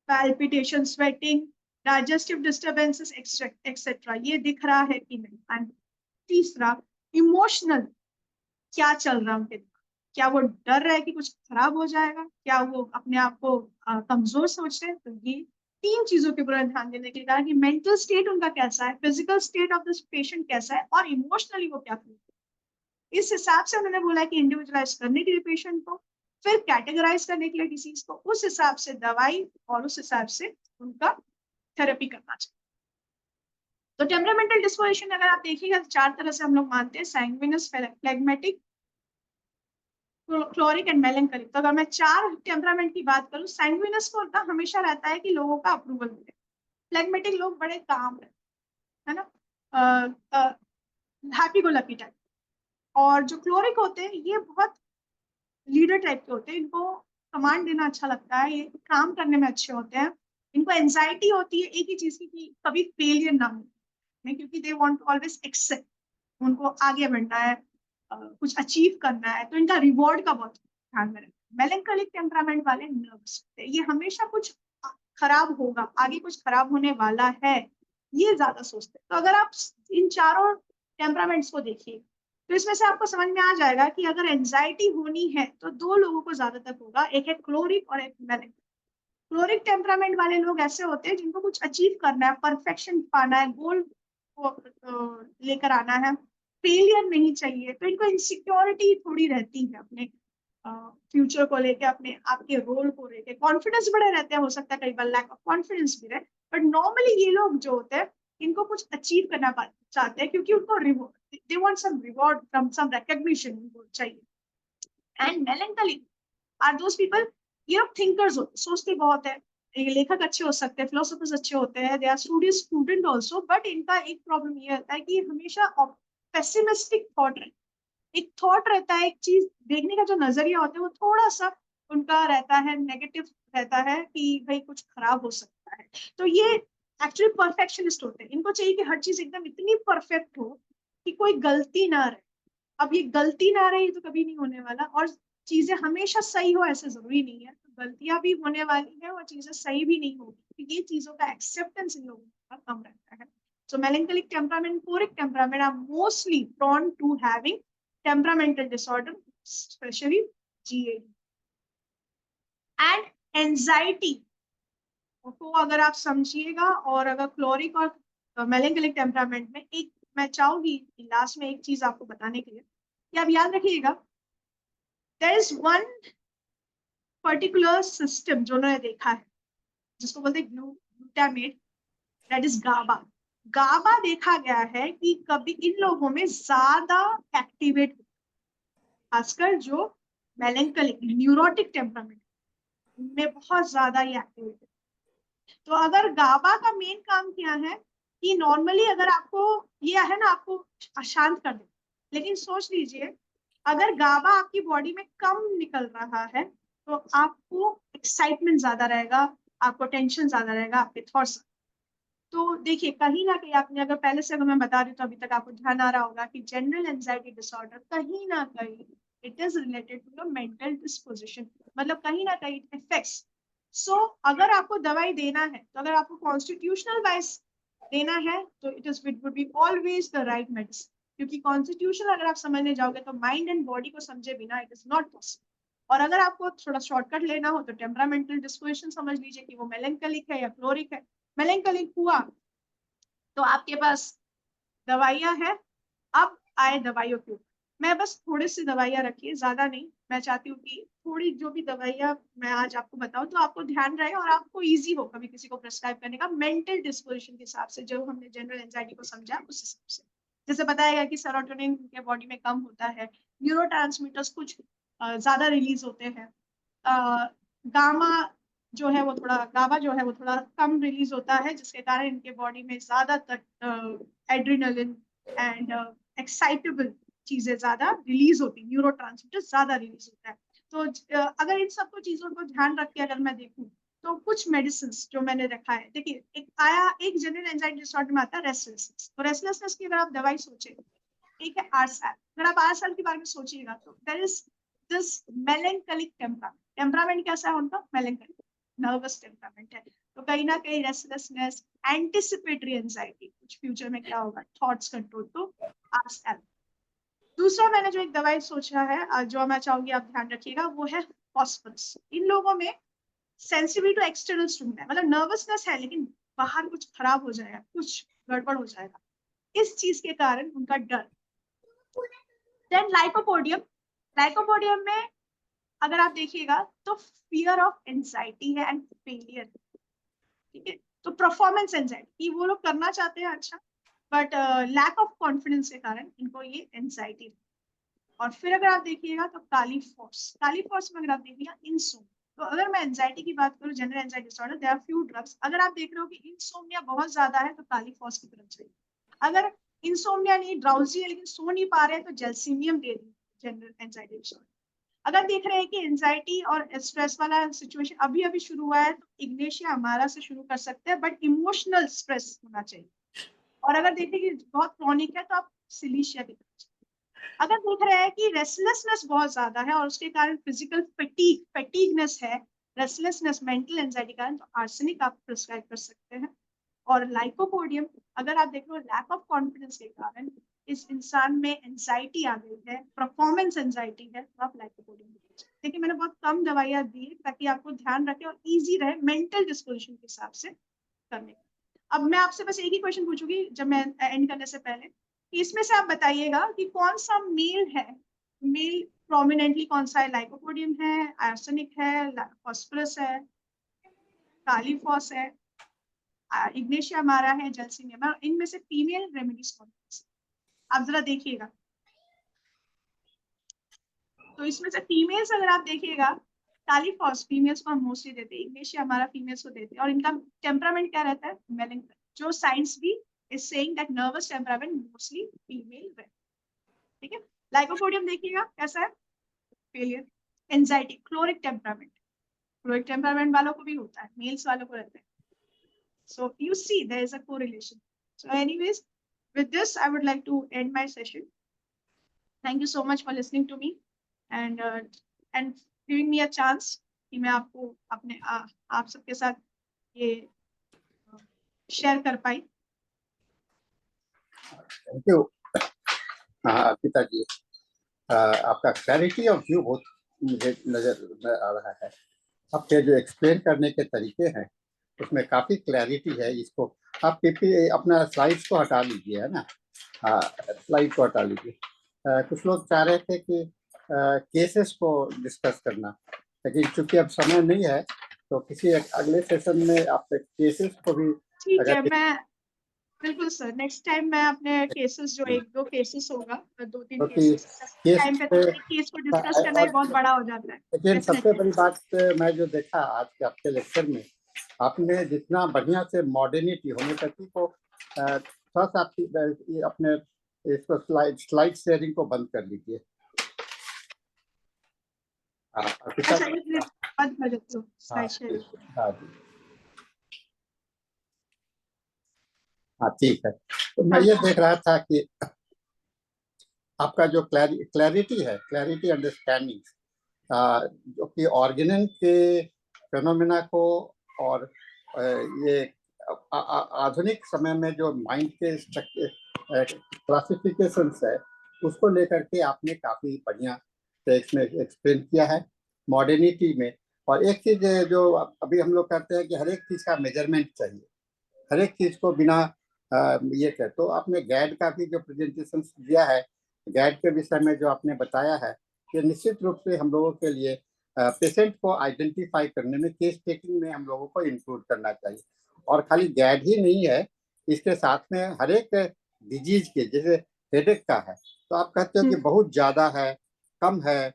palpitation, sweating, digestive disturbances etcetera, ये दिख रहा है कि नहीं। एंड तीसरा, इमोशनल क्या चल रहा है उनके दिमाग, क्या वो डर रहा है कि कुछ खराब हो जाएगा, क्या वो अपने आप को कमजोर सोच रहे हैं। तो ये तीन चीजों के ऊपर ध्यान देने के लिए कहा कि मेंटल स्टेट उनका कैसा है, physical state of this patient कैसा है, और इमोशनली वो क्या फील करते हैं। इस हिसाब से उन्होंने बोला कि इंडिविजुअलाइज करने के लिए पेशेंट को, फिर कैटेगराइज करने के लिए डिसीज को, उस हिसाब से दवाई और उस हिसाब से उनका थेरेपी करना चाहिए। तो टेम्परामेंटल डिस्पोजिशन अगर आप देखिएगा तो चार तरह से हम लोग मानते हैं, सैंग्विनस, फ्लेगमेटिक, क्लोरिक एंड मेलैंकोलिक। तो अगर मैं चार टेम्परामेंट की बात करूं, सैंग्विनस को ना हमेशा रहता है कि लोगों का अप्रूवल मिले, फ्लेगमेटिक लोग बड़े काम है ना, हैप्पी गो लकी टाइप, और जो क्लोरिक होते हैं ये बहुत लीडर टाइप के होते हैं, इनको कमांड देना अच्छा लगता है, ये काम करने में अच्छे होते हैं। इनको एंजाइटी होती है एक ही चीज की कि कभी फेलियर ना हो, क्योंकि they want to always excel, उनको आगे बढ़ना है, कुछ अचीव करना है, तो इनका रिवॉर्ड का बहुत ध्यान में रखना है। मेलैंकोलिक टेम्परामेंट वाले नर्वस होते हैं, ये हमेशा कुछ खराब होगा, आगे कुछ खराब होने वाला है, ये ज्यादा सोचते हैं। तो अगर आप इन चारों टेम्परामेंट्स को देखिए तो इसमें से आपको समझ में आ जाएगा कि अगर एंजाइटी होनी है तो दो लोगों को ज्यादातर होगा, एक है क्लोरिक और एक मेलैंकोलिक। क्लोरिक टेम्परामेंट वाले लोग ऐसे होते हैं जिनको कुछ अचीव करना है, परफेक्शन पाना है, गोल को लेकर आना है, फेलियर नहीं चाहिए, तो इनको इनसिक्योरिटी थोड़ी रहती है अपने फ्यूचर को लेके, अपने आपके रोल को लेके। कॉन्फिडेंस बड़े रहते हैं, हो सकता है कई बार लैक ऑफ कॉन्फिडेंस भी रहे, बट नॉर्मली ये लोग जो होते हैं इनको कुछ अचीव करना चाहते हैं, क्योंकि उनको reward, they want some reward from some recognition चाहिए। And melancholy are those people, ये लोग थिंकर्स होते, सोचते बहुत है, ये लेखक अच्छे हो सकते हैं, फिलोसोफर्स अच्छे होते हैं, they are student also, but इनका एक प्रॉब्लम ये रहता है कि हमेशा पेसिमिस्टिक थॉट रहता है, एक थॉट रहता है, एक चीज देखने का जो नजरिया होता है वो थोड़ा सा उनका रहता है, नेगेटिव रहता है कि भाई कुछ खराब हो सकता है। तो ये एक्चुअली परफेक्शनिस्ट होते हैं, इनको चाहिए कि हर चीज एकदम इतनी परफेक्ट हो कि कोई गलती ना रहे। अब ये गलती ना रही तो कभी नहीं होने वाला, और चीजें हमेशा सही हो ऐसे जरूरी नहीं है, तो गलतियां भी होने वाली है और चीजें सही भी नहीं होगी, तो ये चीजों का एक्सेप्टेंस इन लोगों का कम रहता है। So melancholic temperament, choleric temperament are mostly prone to having temperamental disorder, especially GAD. And anxiety को अगर आप समझिएगा, और अगर क्लोरिक और मेलेंकोलिक टेम्परामेंट में एक, मैं चाहूंगी लास्ट में एक चीज आपको बताने के लिए कि आप याद रखिएगा, there is one particular system जो उन्होंने देखा है जिसको बोलते हैं glutamate, that is GABA. GABA देखा गया है कि कभी इन लोगों में ज्यादा एक्टिवेट, खासकर जो मेलेंकोलिक न्यूरोटिक टेम्परामेंट में बहुत ज्यादा ये एक्टिवेट है। तो अगर गाबा का मेन काम क्या है कि नॉर्मली अगर आपको ये है ना, आपको अशांत कर दे, लेकिन सोच लीजिए अगर गाबा आपकी बॉडी में कम निकल रहा है तो आपको एक्साइटमेंट ज्यादा रहेगा, आपको टेंशन ज्यादा रहेगा, आपके थॉट्स। तो देखिए कहीं ना कहीं आपने अगर पहले से अगर मैं बता रही हूँ तो अभी तक आपको ध्यान आ रहा होगा कि जनरल एंजाइटी डिसऑर्डर कहीं ना कहीं it is related to your mental disposition, मतलब कहीं ना कहीं इट इफेक्ट्स। सो अगर आपको दवाई देना है, तो अगर आपको कॉन्स्टिट्यूशनल वाइज देना है तो it would be always the right medicine, क्योंकि कॉन्स्टिट्यूशन अगर आप समझने जाओगे तो माइंड एंड बॉडी को समझे बिना इट इज नॉट पॉसिबल। और अगर आपको थोड़ा शॉर्टकट लेना हो तो टेम्परामेंटल डिस्पोजिशन समझ लीजिए कि वो मेलेंकोलिक है या क्लोरिक है। मेलेंकोलिक हुआ तो आपके पास दवाइयां हैं। अब आए दवाइयों के ऊपर, मैं बस थोड़ी सी दवाइयां रखी है, ज्यादा नहीं। मैं चाहती हूँ कि थोड़ी जो भी दवाइयां मैं आज आपको बताऊं तो आपको ध्यान रहे और आपको इजी हो कभी किसी को प्रेस्क्राइब करने का, मेंटल डिस्पोजिशन के हिसाब से, जो हमने जनरल एंजाइटी को समझा उस हिसाब से। जैसे बताया गया कि सेरोटोनिन के बॉडी में कम होता है, न्यूरोट्रांसमीटर्स कुछ ज्यादा रिलीज होते हैं, गामा जो है वो थोड़ा, गाबा जो है वो थोड़ा कम रिलीज होता है, जिसके कारण इनके बॉडी में ज्यादातर एड्रिनलिन एंड एक्साइटेबल चीजें ज्यादा रिलीज होती है, न्यूरोट्रांसमीटर ज्यादा रिलीज होता है। तो अगर इन सबको चीजों को ध्यान रख के अगर मैं देखूं तो कुछ मेडिसिन जो मैंने रखा है, देखिए एक जनरल एंजाइटी डिसऑर्डर में आता है रेस्टलेसनेस। तो रेस्टलेसनेस की अगर आप दवाई सोचे, एक है आरसाल, अगर आप आरसाल के बारे में सोचिएगा तो there is this melancholic temperament. Temperament कैसा है उनका? मेलेंकोलिक, नर्वस टेम्परामेंट है। तो कहीं ना कहीं रेस्टलेसनेस, एंटिसिपेटरी एंजाइटी, कुछ फ्यूचर में क्या होगा, थॉट्स कंट्रोल, तो आरसाल। दूसरा मैंने जो एक दवाई सोचा है जो मैं चाहूंगी आप ध्यान रखिएगा, वो है फॉस्फोरस। इन लोगों में सेंसिटिविटी टू एक्सटर्नल स्टिमुलाई, मतलब नर्वसनेस है लेकिन बाहर कुछ खराब हो जाएगा, कुछ गड़बड़ हो जाएगा, इस चीज के कारण उनका डर। देन लाइकोपोडियम, लाइकोपोडियम में अगर आप देखिएगा तो फियर ऑफ एंजाइटी है एंड फेलियर, ठीक है। तो परफॉर्मेंस एंजाइटी, वो लोग करना चाहते हैं अच्छा, बट लैक ऑफ कॉन्फिडेंस के कारण इनको ये एंजाइटी। और फिर अगर आप देखिएगा तो कालीफॉस, कालीफॉस में अगर आप देखिएगा इंसोम्निया। तो अगर मैं एंजाइटी की बात करूं, general anxiety disorder, there are few drugs. अगर आप देख रहे हो कि इंसोम्निया बहुत ज्यादा है तो कालीफॉस की तरफ जाइए। अगर इंसोम्निया नहीं, ड्राउजी है लेकिन सो नहीं पा रहे हैं, तो जेल्सिमियम दे दीजिए जनरल एंजाइटी डिसऑर्डर। अगर देख रहे हैं कि एंजाइटी और स्ट्रेस वाला सिचुएशन अभी अभी शुरू हुआ है तो इग्नेशिया अमारा से शुरू कर सकते हैं, बट इमोशनल स्ट्रेस होना चाहिए। और अगर देखें कि बहुत क्रॉनिक है तो आप सिलीशिया की तरफ जाइए। अगर देख रहे हैं कि रेस्टलेसनेस बहुत ज्यादा है और उसके कारण फिजिकल फटीगनेस है, रेस्टलेसनेस मेंटल एंजाइटी के कारण, तो आर्सेनिक आप प्रिस्क्राइब कर सकते हैं। और लाइकोपोडियम, अगर आप देख रहे हो लैक ऑफ कॉन्फिडेंस के कारण इस इंसान में एंजाइटी आ गई है, परफॉर्मेंस एंजाइटी है, तो आप लाइकोपोडियम देखिए। मैंने बहुत कम दवाइयां दी ताकि आपको ध्यान रखे और इजी रहे मेंटल डिस्पोजिशन के हिसाब से करने का। अब मैं आपसे बस एक ही क्वेश्चन पूछूंगी जब मैं एंड करने से पहले, कि इसमें से आप बताइएगा कि कौन सा मेल है, मेल प्रोमिनेंटली कौन सा है? लाइकोपोडियम है, आर्सेनिक है, फॉस्फोरस है, कालीफॉस है, इग्नेशिया अमारा है, जेल्सिनियम है। इनमें से फीमेल रेमेडीज कौन सी? आप जरा देखिएगा। तो इसमें से फीमेल्स अगर आप देखिएगा, कालीफॉस फीमेल्स को हम मोस्टली देते हैं, इग्नेशिया अमारा फीमेल्स को देते हैं। और इनका टेम्परामेंट क्या रहता है? मेलेंकोलिक, जो साइंस भी is saying that nervous temperament mostly female है, ठीक है। लाइकोपोडियम देखिएगा कैसा है? Failure, anxiety, choleric temperament, choleric temperament वालों को भी होता है, मेल्स वालों को रहता है। So you see there is a correlation. So anyways, with this I would like to end my session. Thank you so much for listening to me and giving me a chance कि मैं आपको अपने आप सबके साथ ये share कर पाई। Thank you. हाँ पिताजी, आपका क्लैरिटी ऑफ व्यू बहुत मुझे नजर में आ रहा है। आपके जो एक्सप्लेन करने के तरीके हैं उसमें काफी क्लैरिटी है। इसको आप पीपी अपना स्लाइड्स को हटा लीजिए, है ना। हाँ, स्लाइड को हटा लीजिए। कुछ लोग चाह रहे थे कि केसेस को डिस्कस करना, लेकिन चूंकि अब समय नहीं है तो किसी अगले सेशन में आप केसेस को भी ठीक है, अगर मैं बिल्कुल सर, नेक्स्ट टाइम मैं अपने केसेस जो 1-2 केसेस होगा, 2-3 क्योंकि केसेस केस टाइम पे, तो एक केस को डिस्कस करना ही और बहुत बड़ा हो जाता है। लेकिन सबसे डेफिनेटली बड़ी बात मैं जो देखा आज के आपके लेक्चर में, आपने जितना बढ़िया से मॉडर्निटी होम्योपैथी को थोड़ा सा आपकी अपने इसको स्लाइड शेयरिंग को बंद कर लीजिए। अच्छा, एक मिनट बंद कर देती हूँ हाँ स्लाइड शेयरिंग। हाँ जी, हाँ ठीक है। तो मैं ये देख रहा था कि आपका जो क्लैरिटी है, क्लैरिटी अंडरस्टैंडिंग, जो कि ऑर्गेनन के फेनोमेना को और ये आधुनिक समय में जो माइंड के क्लासिफिकेशंस है उसको लेकर के आपने काफी बढ़िया से इसमें एक्सप्लेन किया है मॉडर्निटी में। और एक चीज जो अभी हम लोग कहते हैं कि हर एक चीज का मेजरमेंट चाहिए, हर एक चीज को बिना ये कर, तो आपने गैड का भी जो प्रेजेंटेशन दिया है, गैड के विषय में जो आपने बताया है, कि निश्चित रूप से हम लोगों के लिए पेशेंट को आइडेंटिफाई करने में, केस टेकिंग में हम लोगों को इंक्लूड करना चाहिए। और खाली गैड ही नहीं है, इसके साथ में हर एक डिजीज के, जैसे हेडेक का है तो आप कहते हो कि बहुत ज्यादा है, कम है,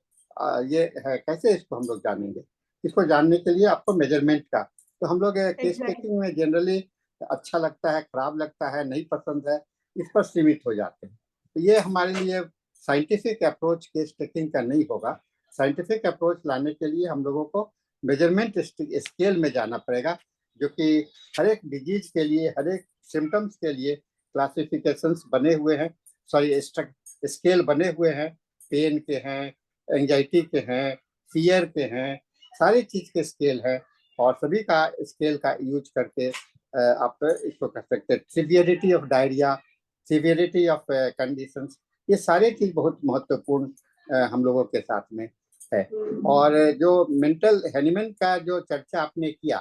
ये है, कैसे इसको हम लोग जानेंगे? इसको जानने के लिए आपको मेजरमेंट का, तो हम लोग केस टेकिंग में जनरली अच्छा लगता है, खराब लगता है, नहीं पसंद है, इस पर सीमित हो जाते हैं। तो ये हमारे लिए साइंटिफिक अप्रोच केस टेकिंग का नहीं होगा। साइंटिफिक अप्रोच लाने के लिए हम लोगों को मेजरमेंट स्केल में जाना पड़ेगा, जो कि हर एक डिजीज के लिए, हर एक सिम्टम्स के लिए क्लासिफिकेशंस बने हुए हैं, सॉरी स्केल बने हुए हैं, पेन के हैं, एंजाइटी के हैं, फियर के हैं, सारी चीज के स्केल है। और सभी का स्केल का यूज करके आप इसको कर सकते हैं। Severity of diarrhoea, severity of conditions, ये सारे चीज बहुत महत्वपूर्ण हम लोगों के साथ में है। और जो मेंटल हैनीमैन का जो चर्चा आपने किया,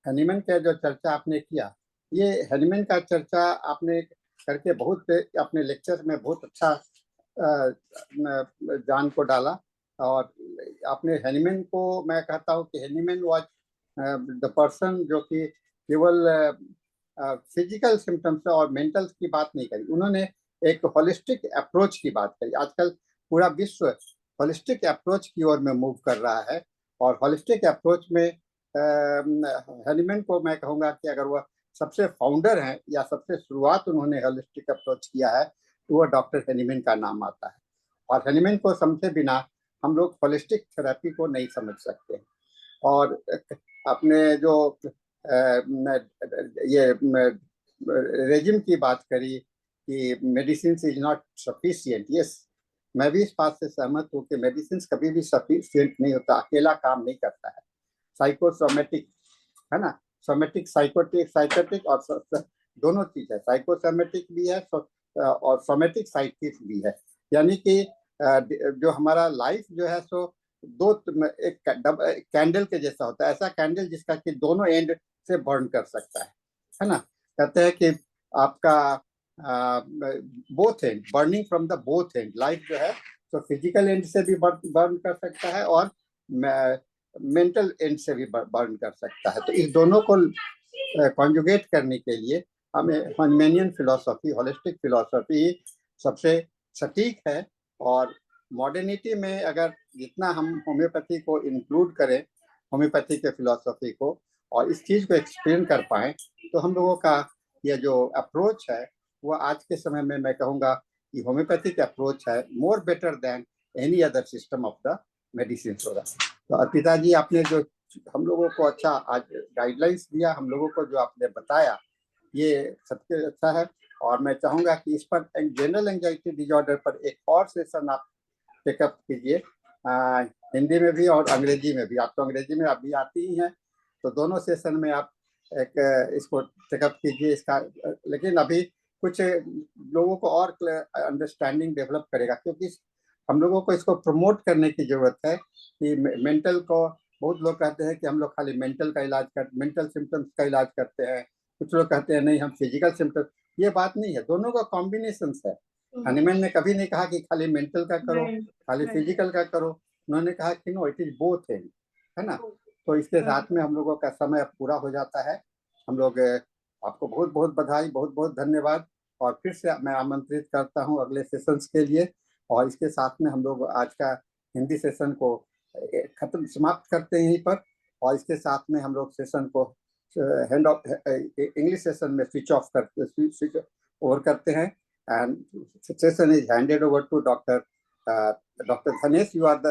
हैनीमैन का जो चर्चा आपने किया, ये हैनीमैन का चर्चा आपने करके बहुत अपने लेक्चर में बहुत अच्छा जान को डाला। और आपने हैनीमैन को, मैं कहता हूँ कि हैनीमैन वाज द पर्सन जो कि केवल फिजिकल सिम्टम्स और मेंटल की बात नहीं करी, उन्होंने एक होलिस्टिक अप्रोच की बात करी। आजकल पूरा विश्व होलिस्टिक अप्रोच की ओर में मूव कर रहा है, और होलिस्टिक अप्रोच में हैनीमैन को मैं कहूँगा कि अगर वह सबसे फाउंडर हैं या सबसे शुरुआत उन्होंने होलिस्टिक अप्रोच किया है तो वह डॉक्टर हैनीमैन का नाम आता है। और हैनीमैन को समझे बिना हम लोग होलिस्टिक थेरेपी को नहीं समझ सकते। और अपने जो ये रेजिम की बात करी कि medicine is not sufficient, yes, मैं भी इस बात से सहमत हूँ कि मेडिसिन कभी भी सफिशिएंट नहीं होता, अकेला काम नहीं करता है। साइकोसोमेटिक, है ना, सोमेटिक साइकोटिक साइकोटिक और दोनों चीज है, साइकोसोमेटिक भी है और सोमेटिक साइकिक भी है। यानी कि जो हमारा लाइफ जो है सो दो एक कैंडल के जैसा होता है, ऐसा कैंडल जिसका कि दोनों एंड से बर्न कर सकता है ना। कहते हैं कि आपका both and, burning from the both and, life जो है तो फिजिकल एंड से भी बर्न कर सकता है और मेंटल एंड से भी बर्न कर सकता है। तो इस दोनों को कॉन्जुगेट करने के लिए हमें हॉर्मेनियन फिलोसफी, होलिस्टिक फिलोसफी सबसे सटीक है। और मॉडर्निटी में अगर जितना हम होम्योपैथी को इंक्लूड करें, होम्योपैथी के फिलोसफी को, और इस चीज को एक्सप्लेन कर पाए, तो हम लोगों का ये जो अप्रोच है वो आज के समय में मैं कहूँगा कि होम्योपैथिक अप्रोच है more better than any other system of the medicine होगा। तो अर्पिता जी, आपने जो हम लोगों को अच्छा आज गाइडलाइंस दिया, हम लोगों को जो आपने बताया, ये सबसे अच्छा है। और मैं चाहूँगा कि इस पर जनरल एंजाइटी डिजॉर्डर पर एक और सेशन आप टेकअप कीजिए, हिंदी में भी और अंग्रेजी में भी। आप तो अंग्रेजी में अभी आती ही हैं, तो दोनों सेशन में आप एक इसको टेकअप कीजिए इसका। लेकिन अभी कुछ लोगों को और अंडरस्टैंडिंग डेवलप करेगा, क्योंकि हम लोगों को इसको प्रमोट करने की जरूरत है कि मेंटल को, बहुत लोग कहते हैं कि हम लोग खाली मेंटल सिम्टम्स का इलाज करते हैं, कुछ लोग कहते हैं नहीं हम फिजिकल सिम्टम्स, ये बात नहीं है, दोनों का कॉम्बिनेशन है। हनीमैन ने कभी नहीं कहा कि खाली मेंटल का करो, खाली फिजिकल का करो, उन्होंने कहा कि नो, इट इज बोथ है ना। तो इसके साथ में हम लोगों का समय अब पूरा हो जाता है। हम लोग आपको बहुत बहुत बधाई, बहुत बहुत धन्यवाद, और फिर से मैं आमंत्रित करता हूं अगले सेशंस के लिए। और इसके साथ में हम लोग आज का हिंदी सेशन को समाप्त करते हैं यहीं पर, और इसके साथ में हम लोग सेशन को हैंड ऑफ इंग्लिश सेशन में स्विच ओवर करते हैं, and session is handed over to doctor Dhanesh. You are the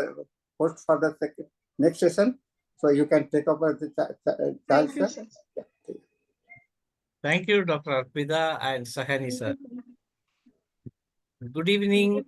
host for the next session, so you can take over the Thank you, sir. Thank you, Dr. Arpita and Sahani, sir. Good evening.